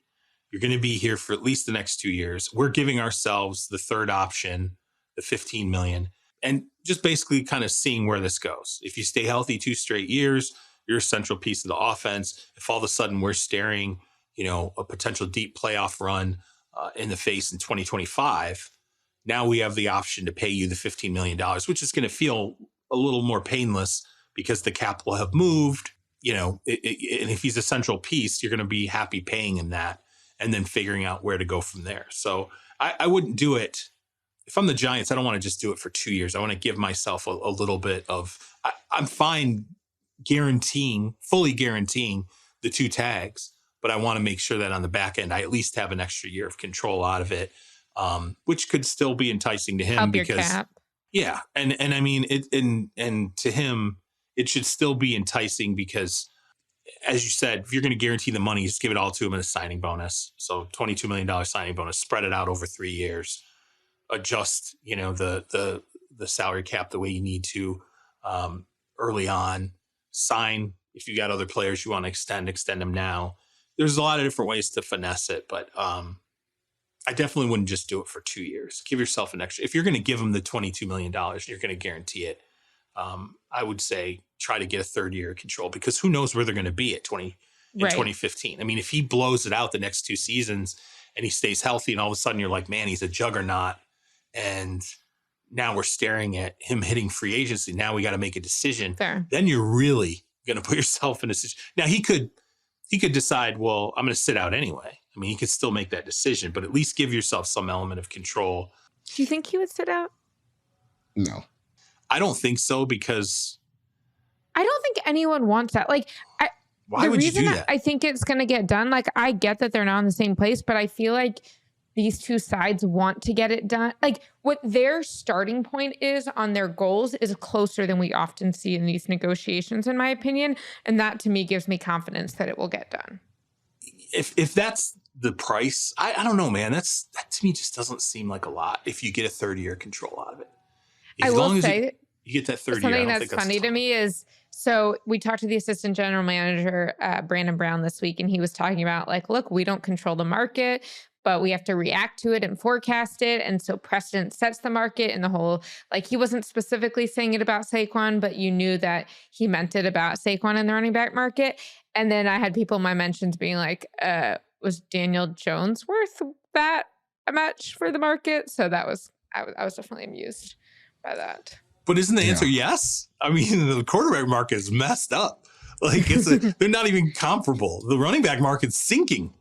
S1: You're going to be here for at least the next 2 years. We're giving ourselves the third option, the 15 million, and just basically kind of seeing where this goes. If you stay healthy 2 straight years, you're a central piece of the offense. If all of a sudden we're staring, a potential deep playoff run in the face in 2025, now we have the option to pay you the $15 million, which is going to feel a little more painless because the cap will have moved, and if he's a central piece, you're going to be happy paying him that and then figuring out where to go from there. So I wouldn't do it. If I'm the Giants, I don't want to just do it for 2 years. I want to give myself a little bit of, I'm fine fully guaranteeing the 2 tags, but I want to make sure that on the back end, I at least have an extra year of control out of it, which could still be enticing to him.
S3: Help
S1: because
S3: your cap.
S1: Yeah. And I mean, and to him, it should still be enticing because, as you said, if you're going to guarantee the money, just give it all to him in a signing bonus. So $22 million signing bonus, spread it out over 3 years, adjust, the salary cap the way you need to early on, sign. If you got other players you want to extend them now. There's a lot of different ways to finesse it, but I definitely wouldn't just do it for 2 years. Give yourself an extra. If you're going to give him the $22 million, you're going to guarantee it. I would say try to get a third year control, because who knows where they're going to be at 2015. I mean, if he blows it out the next 2 seasons and he stays healthy and all of a sudden you're like, man, he's a juggernaut. And now we're staring at him hitting free agency. Now we got to make a decision.
S3: Fair.
S1: Then you're really going to put yourself in a situation. Now he could decide, well, I'm going to sit out anyway. I mean, he could still make that decision, but at least give yourself some element of control.
S3: Do you think he would sit out?
S2: No.
S1: I don't think so, because
S3: I don't think anyone wants that. Like,
S1: why would you do that?
S3: I think it's going to get done. Like, I get that they're not in the same place, but I feel like these two sides want to get it done. Like, what their starting point is on their goals is closer than we often see in these negotiations, in my opinion. And that, to me, gives me confidence that it will get done.
S1: If that's the price, I don't know, man. That to me just doesn't seem like a lot if you get a third year control out of it.
S3: I will say,
S1: you get that third year.
S3: Something that's funny to me is, so we talked to the assistant general manager, Brandon Brown, this week, and he was talking about, like, look, we don't control the market, but we have to react to it and forecast it. And so precedent sets the market, and the whole, like, he wasn't specifically saying it about Saquon, but you knew that he meant it about Saquon in the running back market. And then I had people in my mentions being like, was Daniel Jones worth that much for the market? So that was, I was definitely amused by that.
S1: But isn't the answer yes? I mean, the quarterback market is messed up. Like, they're not even comparable. The running back market's sinking.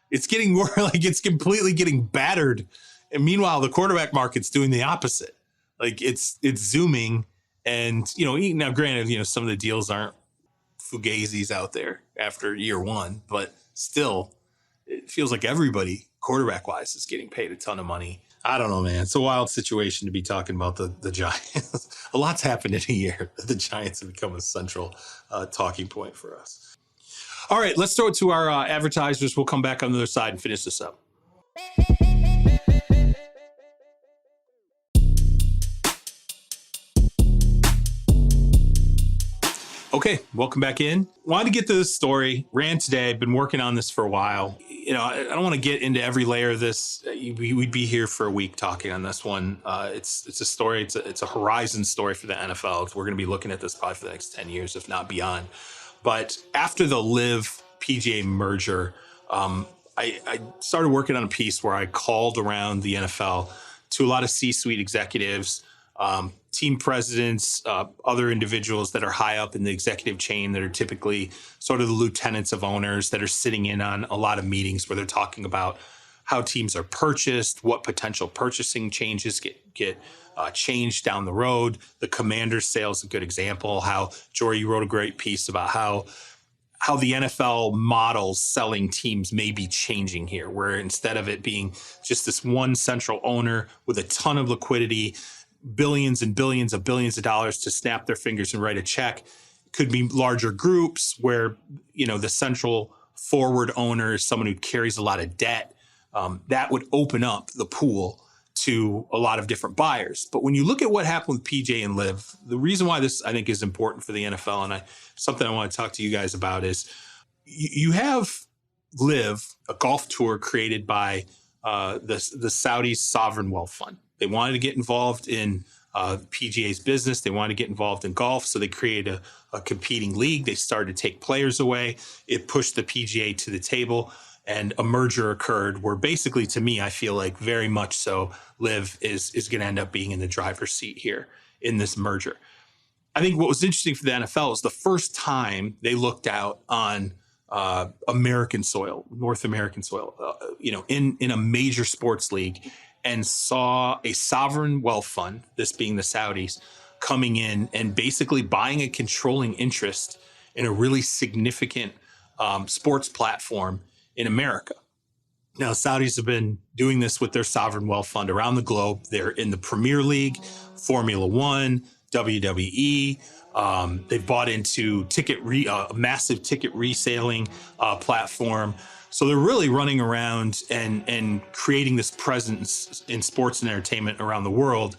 S1: It's getting more like it's completely getting battered. And meanwhile, the quarterback market's doing the opposite. Like, it's zooming. And, now granted, some of the deals aren't fugazis out there after year one, but still, it feels like everybody quarterback wise is getting paid a ton of money. I don't know, man. It's a wild situation to be talking about the Giants. A lot's happened in a year. The Giants have become a central talking point for us. All right, let's throw it to our advertisers. We'll come back on the other side and finish this up. Okay, welcome back in. Wanted to get to this story. Ran today. Been working on this for a while. I don't want to get into every layer of this. We'd be here for a week talking on this one. It's a story. It's a horizon story for the NFL. We're going to be looking at this probably for the next 10 years, if not beyond. But after the Live PGA merger, I started working on a piece where I called around the NFL to a lot of C-suite executives, team presidents, other individuals that are high up in the executive chain that are typically sort of the lieutenants of owners that are sitting in on a lot of meetings where they're talking about how teams are purchased, what potential purchasing changes get changed down the road. The Commanders sale is a good example. How Jori wrote a great piece about how the NFL models selling teams may be changing here, where instead of it being just this one central owner with a ton of liquidity, billions and billions of dollars to snap their fingers and write a check. Could be larger groups where, the central forward owner is someone who carries a lot of debt. That would open up the pool to a lot of different buyers. But when you look at what happened with PJ and Liv, the reason why this I think is important for the NFL, and something I want to talk to you guys about, is you have Liv, a golf tour created by the Saudis' sovereign wealth fund. They wanted to get involved in PGA's business. They wanted to get involved in golf, so they created a competing league. They started to take players away. It pushed the PGA to the table, and a merger occurred where basically, to me, I feel like very much so, Liv is going to end up being in the driver's seat here in this merger. I think what was interesting for the NFL is the first time they looked out on American soil, North American soil, in a major sports league, and saw a sovereign wealth fund, this being the Saudis, coming in and basically buying a controlling interest in a really significant sports platform in America. Now, Saudis have been doing this with their sovereign wealth fund around the globe. They're in the Premier League, Formula One, WWE. They've bought into a massive ticket reselling platform. So they're really running around and creating this presence in sports and entertainment around the world.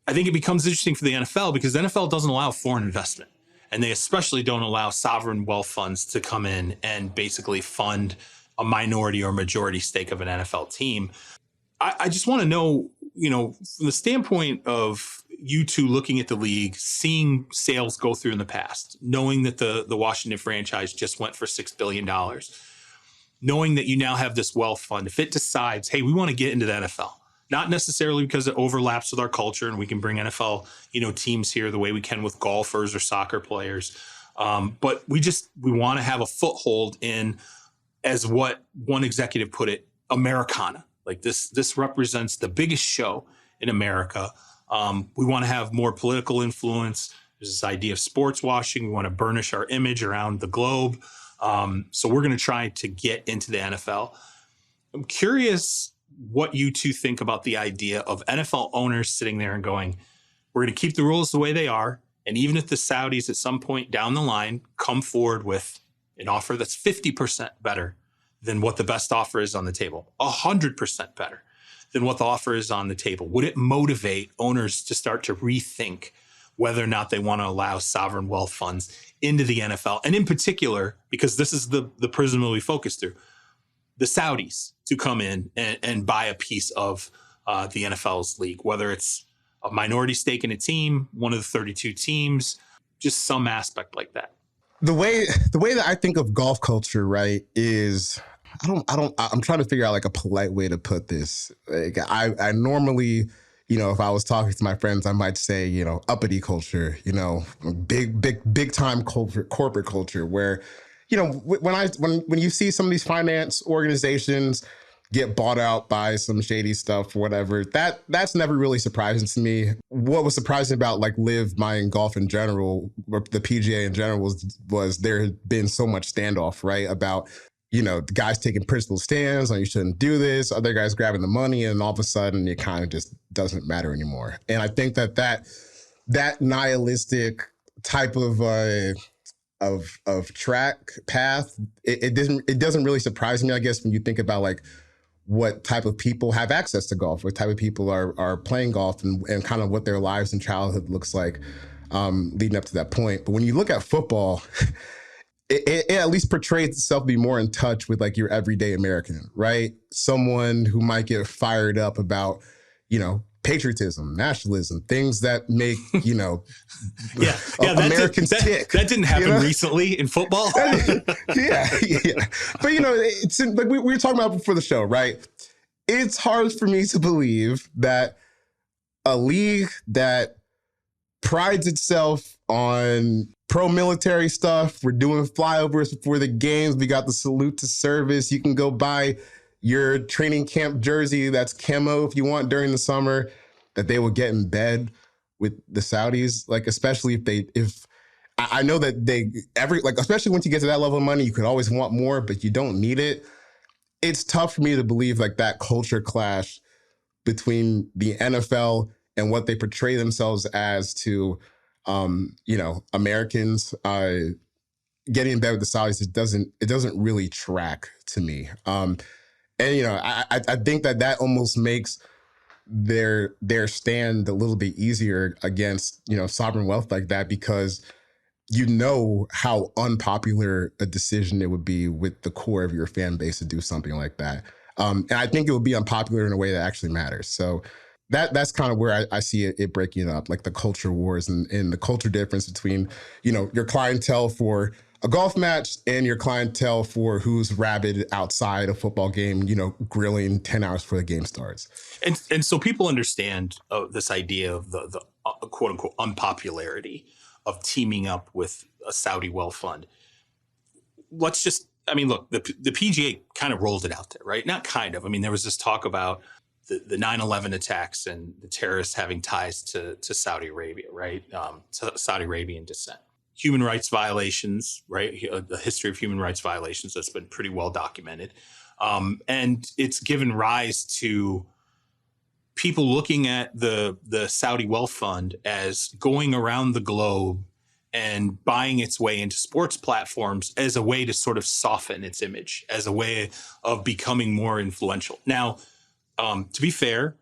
S1: I think it becomes interesting for the NFL because the NFL doesn't allow foreign investment, and they especially don't allow sovereign wealth funds to come in and basically fund a minority or majority stake of an NFL team. I just want to know, from the standpoint of you two looking at the league, seeing sales go through in the past, knowing that the Washington franchise just went for $6 billion, knowing that you now have this wealth fund, if it decides, hey, we want to get into the NFL, not necessarily because it overlaps with our culture and we can bring NFL, teams here the way we can with golfers or soccer players. But we want to have a foothold in, as what one executive put it, Americana. Like this represents the biggest show in America. We want to have more political influence. There's this idea of sports washing. We want to burnish our image around the globe. So we're going to try to get into the NFL. I'm curious what you two think about the idea of NFL owners sitting there and going, we're going to keep the rules the way they are. And even if the Saudis at some point down the line come forward with an offer that's 50% better than what the best offer is on the table, 100% better than what the offer is on the table, would it motivate owners to start to rethink whether or not they want to allow sovereign wealth funds into the NFL? And in particular, because this is the prism that we focus through, the Saudis to come in and buy a piece of the NFL's league, whether it's a minority stake in a team, one of the 32 teams, just some aspect like that.
S2: The way that I think of golf culture, right, is I'm trying to figure out like a polite way to put this. Like I normally, if I was talking to my friends, I might say, uppity culture, big time culture, corporate culture, where, when you see some of these finance organizations get bought out by some shady stuff or whatever, that's never really surprising to me. What was surprising about like Liv buying golf in general, or the PGA in general, was there had been so much standoff, right? About, the guys taking principled stands on you shouldn't do this, other guys grabbing the money, and all of a sudden it kind of just doesn't matter anymore. And I think that nihilistic type of track path, it doesn't really surprise me, I guess, when you think about like what type of people have access to golf, what type of people are playing golf, and kind of what their lives and childhood looks like leading up to that point. But when you look at football, it at least portrays itself to be more in touch with like your everyday American, right? Someone who might get fired up about, patriotism, nationalism, things that make, Americans tick.
S1: That didn't happen recently in football.
S2: yeah. But, it's like we were talking about before the show, right? It's hard for me to believe that a league that prides itself on pro-military stuff, we're doing flyovers before the games, we got the salute to service, you can go buy your training camp jersey that's camo if you want during the summer, that they will get in bed with the Saudis, like especially if I know that especially once you get to that level of money, you could always want more, but you don't need it. It's tough for me to believe like that culture clash between the NFL and what they portray themselves as to, Americans getting in bed with the Saudis, it doesn't really track to me. I think that almost makes their stand a little bit easier against, sovereign wealth like that, because how unpopular a decision it would be with the core of your fan base to do something like that. And I think it would be unpopular in a way that actually matters. So that's kind of where I see it breaking up, like the culture wars and the culture difference between, your clientele for a golf match and your clientele for who's rabid outside a football game, grilling 10 hours before the game starts.
S1: And so people understand this idea of the quote unquote unpopularity of teaming up with a Saudi wealth fund. Look, the PGA kind of rolled it out there, right? Not kind of. I mean, there was this talk about the 9/11 attacks and the terrorists having ties to Saudi Arabia, right? Saudi Arabian descent. Human rights violations, right? The history of human rights violations that's been pretty well documented. And it's given rise to people looking at the Saudi wealth fund as going around the globe and buying its way into sports platforms as a way to sort of soften its image, as a way of becoming more influential. Now, to be fair,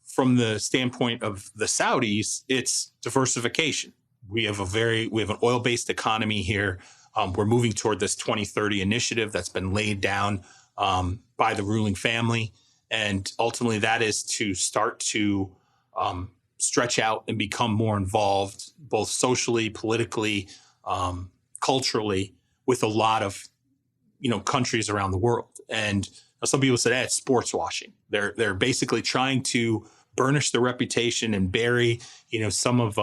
S1: from the standpoint of the Saudis, it's diversification. We have an oil-based economy here. We're moving toward this 2030 initiative that's been laid down by the ruling family. And ultimately, that is to start to stretch out and become more involved, both socially, politically, culturally, with a lot of countries around the world. And some people said, it's sports washing. They're basically trying to burnish their reputation and bury some of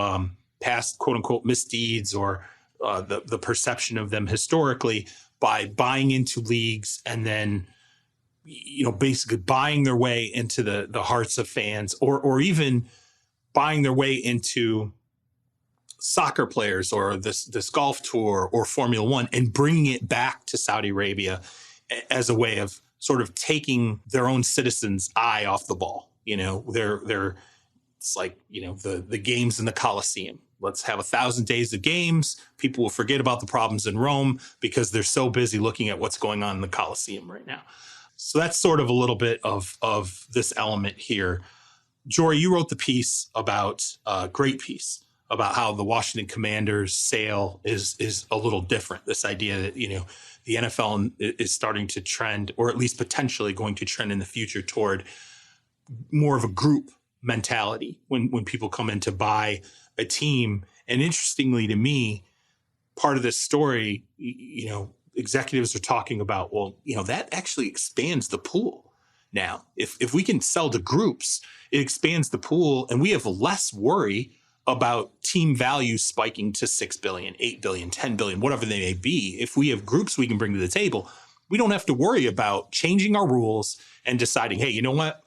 S1: past quote unquote misdeeds or the perception of them historically by buying into leagues and then basically buying their way into the hearts of fans, or even buying their way into soccer players or this golf tour or Formula One and bringing it back to Saudi Arabia as a way of sort of taking their own citizens' eye off the ball. It's like, the games in the Colosseum. Let's have 1,000 days of games. People will forget about the problems in Rome because they're so busy looking at what's going on in the Colosseum right now. So that's sort of a little bit of this element here. Jori, you wrote the piece great piece about how the Washington Commanders' sale is a little different. This idea that, the NFL is starting to trend, or at least potentially going to trend in the future toward more of a group mentality when people come in to buy a team. And interestingly to me, part of this story, executives are talking about, that actually expands the pool. Now, if we can sell to groups, it expands the pool and we have less worry about team value spiking to 6 billion, 8 billion, 10 billion, whatever they may be. If we have groups we can bring to the table, we don't have to worry about changing our rules and deciding, hey, you know what?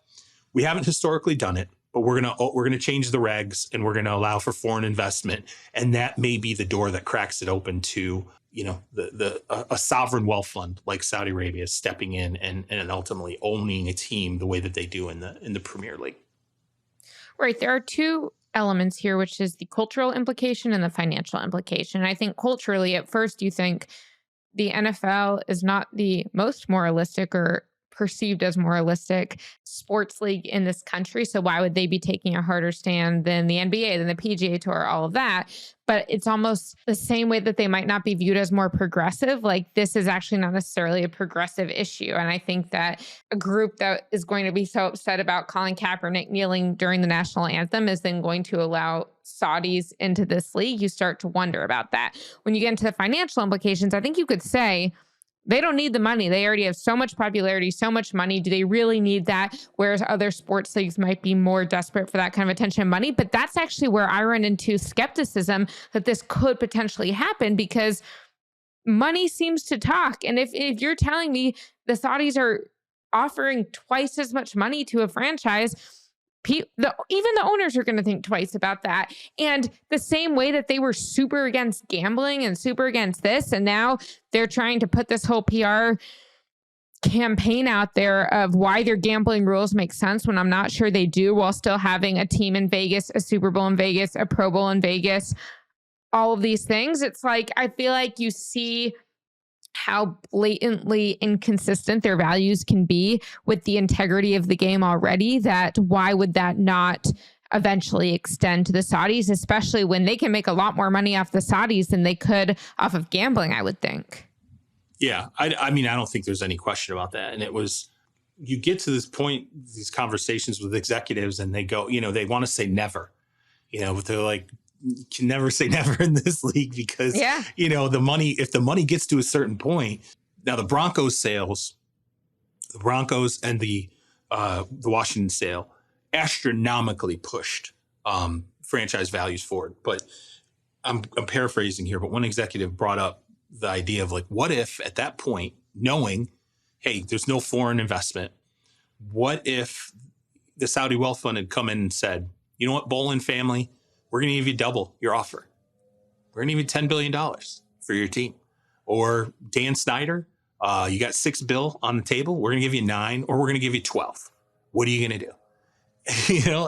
S1: We haven't historically done it, but we're gonna change the regs and we're gonna allow for foreign investment, and that may be the door that cracks it open to a sovereign wealth fund like Saudi Arabia stepping in and ultimately owning a team the way that they do in the Premier League.
S3: Right, there are two elements here, which is the cultural implication and the financial implication. I think culturally, at first, you think the NFL is not the most moralistic or perceived as moralistic sports league in this country. So why would they be taking a harder stand than the NBA, than the PGA Tour, all of that? But it's almost the same way that they might not be viewed as more progressive. Like, this is actually not necessarily a progressive issue. And I think that a group that is going to be so upset about Colin Kaepernick kneeling during the national anthem is then going to allow Saudis into this league. You start to wonder about that. When you get into the financial implications, I think you could say, they don't need the money. They already have so much popularity, so much money. Do they really need that? Whereas other sports leagues might be more desperate for that kind of attention and money. But that's actually where I run into skepticism that this could potentially happen, because money seems to talk. And if you're telling me the Saudis are offering twice as much money to a franchise, even the owners are going to think twice about that. And the same way that they were super against gambling and super against this, and now they're trying to put this whole PR campaign out there of why their gambling rules make sense when I'm not sure they do, while still having a team in Vegas, a Super Bowl in Vegas, a Pro Bowl in Vegas, all of these things. It's like, I feel like you see how blatantly inconsistent their values can be with the integrity of the game already, that why would that not eventually extend to the Saudis, especially when they can make a lot more money off the Saudis than they could off of gambling, I would think.
S1: Yeah, I mean, I don't think there's any question about that. And it was, you get to this point, these conversations with executives, and they go, they want to say never, but they're like, you can never say never in this league because, the money, if the money gets to a certain point, now the Broncos and the Washington sale astronomically pushed franchise values forward. But I'm paraphrasing here, but one executive brought up the idea of like, what if at that point, knowing, hey, there's no foreign investment, what if the Saudi wealth fund had come in and said, you know what, Bolin family, we're going to give you double your offer. We're going to give you $10 billion for your team. Or Dan Snyder, you got $6 billion on the table. We're going to give you 9, or we're going to give you 12. What are you going to do?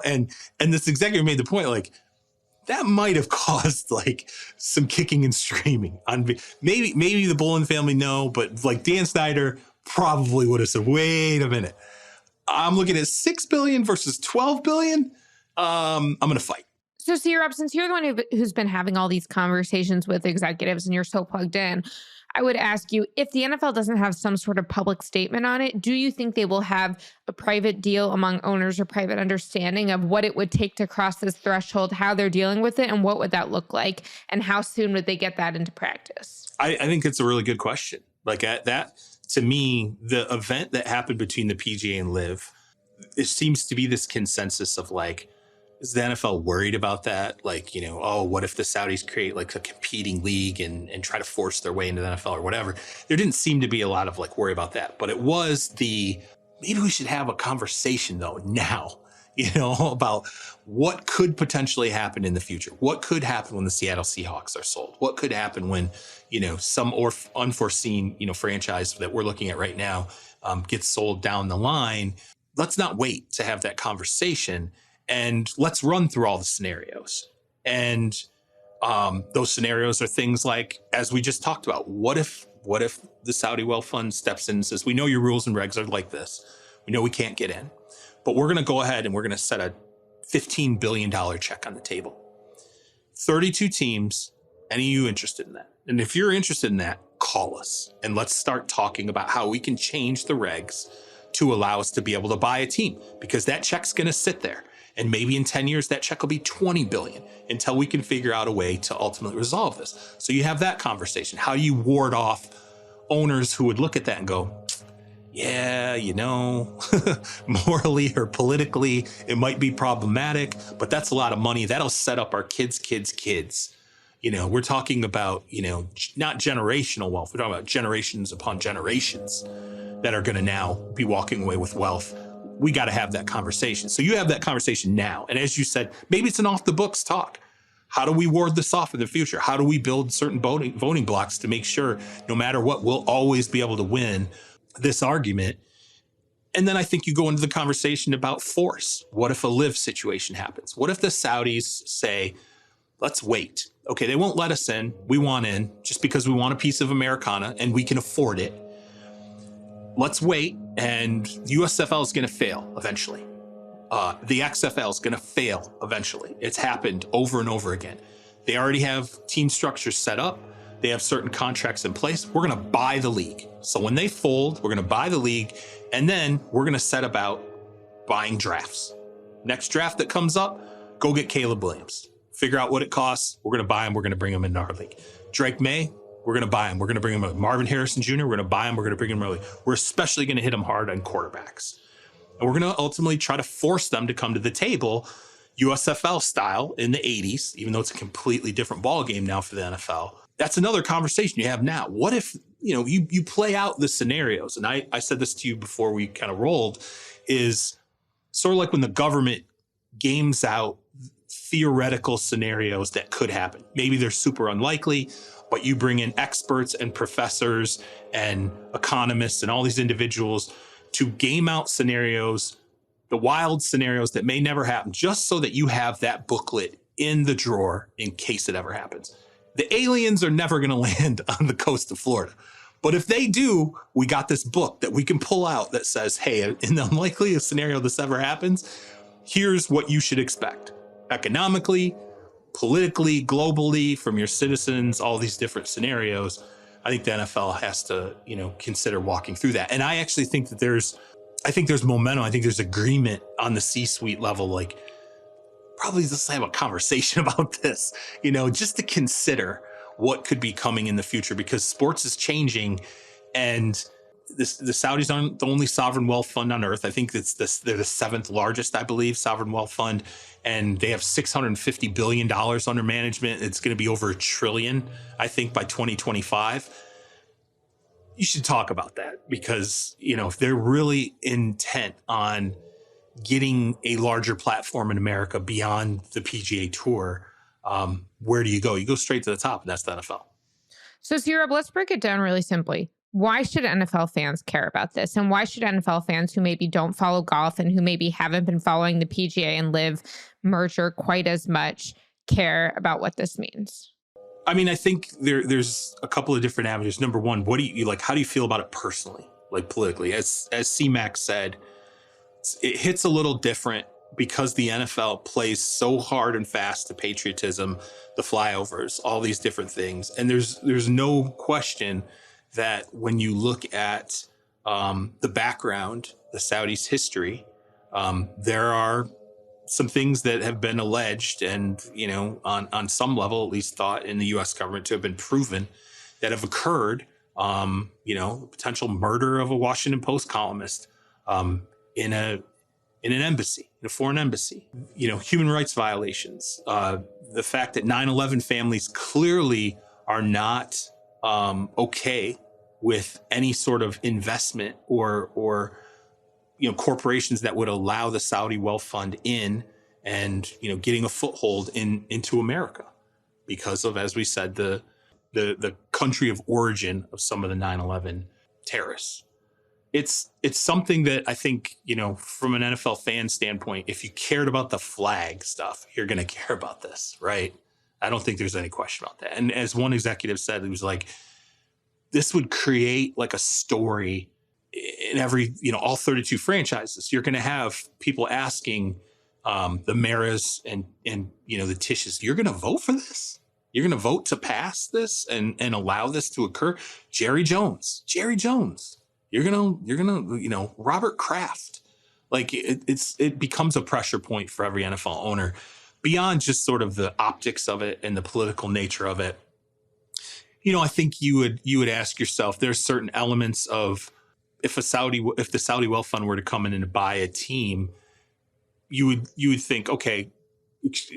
S1: And this executive made the point, like, that might have caused like some kicking and screaming. Maybe the Bolin family, no, but like Dan Snyder probably would have said, wait a minute. I'm looking at $6 billion versus $12 billion. I'm going to fight.
S3: So, C-Rob, since you're the one who's been having all these conversations with executives and you're so plugged in, I would ask you, if the NFL doesn't have some sort of public statement on it, do you think they will have a private deal among owners or private understanding of what it would take to cross this threshold, how they're dealing with it, and what would that look like, and how soon would they get that into practice?
S1: I think it's a really good question. Like that, to me, the event that happened between the PGA and LIV, it seems to be this consensus of like, is the NFL worried about that? Like, what if the Saudis create like a competing league and try to force their way into the NFL or whatever? There didn't seem to be a lot of like worry about that, but it was maybe we should have a conversation though now, about what could potentially happen in the future. What could happen when the Seattle Seahawks are sold? What could happen when, some unforeseen, franchise that we're looking at right now gets sold down the line? Let's not wait to have that conversation. And let's run through all the scenarios. And those scenarios are things like, as we just talked about, what if the Saudi wealth fund steps in and says, we know your rules and regs are like this. We know we can't get in, but we're going to go ahead and we're going to set a $15 billion check on the table. 32 teams. Any of you interested in that? And if you're interested in that, call us and let's start talking about how we can change the regs to allow us to be able to buy a team, because that check's going to sit there. And maybe in 10 years, that check will be $20 billion until we can figure out a way to ultimately resolve this. So you have that conversation. How do you ward off owners who would look at that and go, yeah, morally or politically, it might be problematic, but that's a lot of money. That'll set up our kids. We're talking about, not generational wealth. We're talking about generations upon generations that are going to now be walking away with wealth. We got to have that conversation. So you have that conversation now. And as you said, maybe it's an off the books talk. How do we ward this off in the future? How do we build certain voting blocks to make sure no matter what, we'll always be able to win this argument? And then I think you go into the conversation about force. What if a LIV situation happens? What if the Saudis say, let's wait. Okay, they won't let us in. We want in just because we want a piece of Americana and we can afford it. Let's wait, and USFL is going to fail eventually. The XFL is going to fail eventually. It's happened over and over again. They already have team structures set up. They have certain contracts in place. We're going to buy the league. So when they fold, we're going to buy the league, and then we're going to set about buying drafts. Next draft that comes up, go get Caleb Williams. Figure out what it costs. We're going to buy him. We're going to bring him into our league. Drake May, we're going to buy him. We're going to bring him up. Marvin Harrison Jr., we're going to buy him. We're going to bring him early. We're especially going to hit him hard on quarterbacks. And we're going to ultimately try to force them to come to the table USFL style in the 80s, even though it's a completely different ball game now for the NFL. That's another conversation you have now. What if, you play out the scenarios? And I said this to you before we kind of rolled, is sort of like when the government games out theoretical scenarios that could happen. Maybe they're super unlikely, but you bring in experts and professors and economists and all these individuals to game out scenarios, the wild scenarios that may never happen, just so that you have that booklet in the drawer in case it ever happens. The aliens are never going to land on the coast of Florida. But if they do, we got this book that we can pull out that says, hey, in the unlikely scenario this ever happens, here's what you should expect. Economically, politically, globally, from your citizens, all these different scenarios. I think the NFL has to, consider walking through that. And I actually think that there's momentum. I think there's agreement on the C-suite level, like probably just have a conversation about this, just to consider what could be coming in the future, because sports is changing, and the Saudis aren't the only sovereign wealth fund on earth. I think they're the 7th largest, I believe, sovereign wealth fund, and they have $650 billion under management. It's going to be over $1 trillion, I think, by 2025. You should talk about that, because, if they're really intent on getting a larger platform in America beyond the PGA Tour, where do you go? You go straight to the top, and that's the NFL.
S3: So, Sirab, let's break it down really simply. Why should NFL fans care about this? And why should NFL fans who maybe don't follow golf and who maybe haven't been following the PGA and LIV merger quite as much care about what this means?
S1: I mean, I think there's a couple of different avenues. Number one, what do you like? How do you feel about it personally, like politically? As C-Mac said, it hits a little different because the NFL plays so hard and fast to patriotism, the flyovers, all these different things. And there's no question that when you look at the background, the Saudis' history, there are some things that have been alleged and, on some level, at least thought in the U.S. government to have been proven that have occurred, potential murder of a Washington Post columnist in an embassy, in a foreign embassy, human rights violations, the fact that 9/11 families clearly are not okay with any sort of investment or corporations that would allow the Saudi wealth fund in and, getting a foothold into America because of, as we said, the country of origin of some of the 9/11 terrorists. It's something that I think, from an NFL fan standpoint, if you cared about the flag stuff, you're going to care about this, right? I don't think there's any question about that. And as one executive said, it was like, this would create like a story in every, all 32 franchises. You're going to have people asking the Maras and the Tishes, you're going to vote for this? You're going to vote to pass this and allow this to occur? Jerry Jones, you're going to, Robert Kraft. Like it becomes a pressure point for every NFL owner beyond just sort of the optics of it and the political nature of it. I think you would ask yourself, there's certain elements of if the Saudi wealth fund were to come in and buy a team, you would think, okay,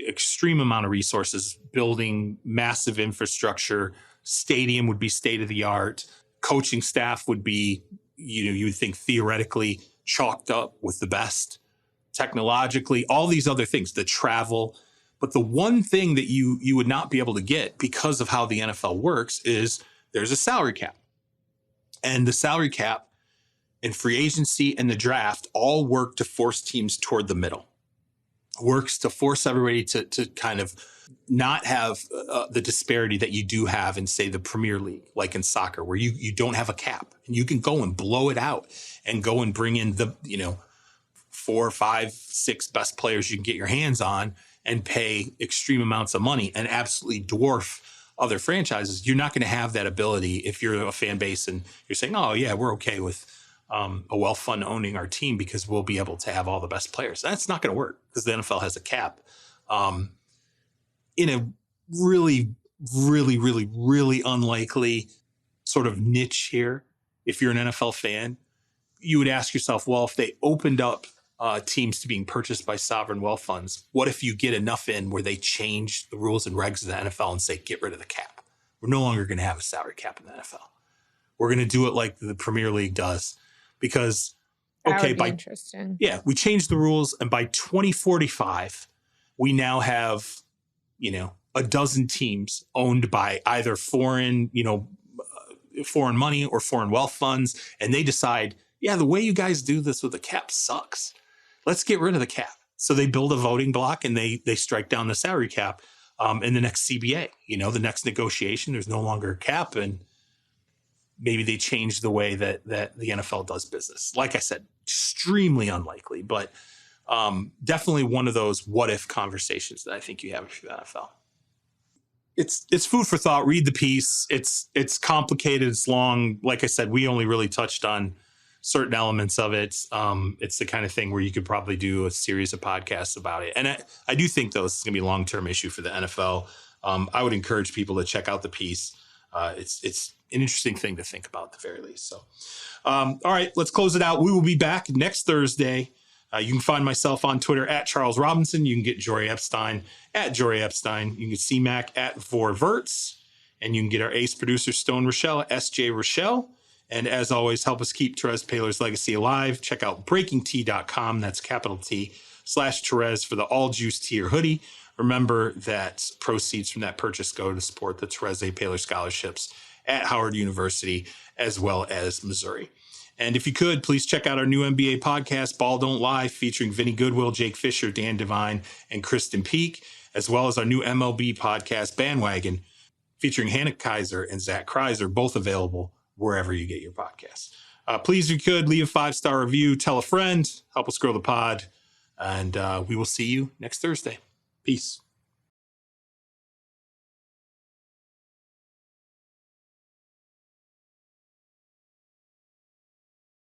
S1: extreme amount of resources, building massive infrastructure, stadium would be state of the art, coaching staff would be, you would think theoretically chalked up with the best, technologically, all these other things, the travel. But the one thing that you would not be able to get because of how the NFL works is there's a salary cap. And the salary cap and free agency and the draft all work to force teams toward the middle. Works to force everybody to kind of not have the disparity that you do have in, say, the Premier League, like in soccer, where you don't have a cap. And you can go and blow it out and go and bring in the, 4, 5, 6 best players you can get your hands on and pay extreme amounts of money and absolutely dwarf other franchises. You're not going to have that ability if you're a fan base and you're saying, oh, yeah, we're okay with a wealth fund owning our team because we'll be able to have all the best players. That's not going to work because the NFL has a cap. In a really, really, really, really unlikely sort of niche here, if you're an NFL fan, you would ask yourself, well, if they opened up teams to being purchased by sovereign wealth funds, what if you get enough in where they change the rules and regs of the NFL and say, get rid of the cap? We're no longer going to have a salary cap in the NFL. We're going to do it like the Premier League does because,
S3: that would be interesting.
S1: Yeah, we changed the rules, and by 2045, we now have, a dozen teams owned by either foreign money or foreign wealth funds. And they decide, the way you guys do this with the cap sucks. Let's get rid of the cap. So they build a voting block and they strike down the salary cap in the next CBA. The next negotiation, there's no longer a cap, and maybe they change the way that the NFL does business. Like I said, extremely unlikely, but definitely one of those what if conversations that I think you have with the NFL. It's food for thought. Read the piece. It's complicated. It's long. Like I said, we only really touched on certain elements of it. It's the kind of thing where you could probably do a series of podcasts about it. And I do think, though, this is going to be a long-term issue for the NFL. I would encourage people to check out the piece. It's an interesting thing to think about at the very least. So, all right, let's close it out. We will be back next Thursday. You can find myself on Twitter at Charles Robinson. You can get Jori Epstein at Jori Epstein. You can get C-Mac at Vorverts. And you can get our ace producer, Stone Rochelle, at SJ Rochelle. And as always, help us keep Terez Paylor's legacy alive. Check out breakingtea.com. That's capital T /Terez for the all juice tea or hoodie. Remember that proceeds from that purchase go to support the Terez A. Paylor scholarships at Howard University as well as Missouri. And if you could, please check out our new NBA podcast, Ball Don't Lie, featuring Vinny Goodwill, Jake Fisher, Dan Devine, and Kristen Peak, as well as our new MLB podcast, Bandwagon, featuring Hannah Kaiser and Zach Kreiser, both available wherever you get your podcasts. Please, if you could, leave a 5-star review, tell a friend, help us grow the pod, and we will see you next Thursday. Peace.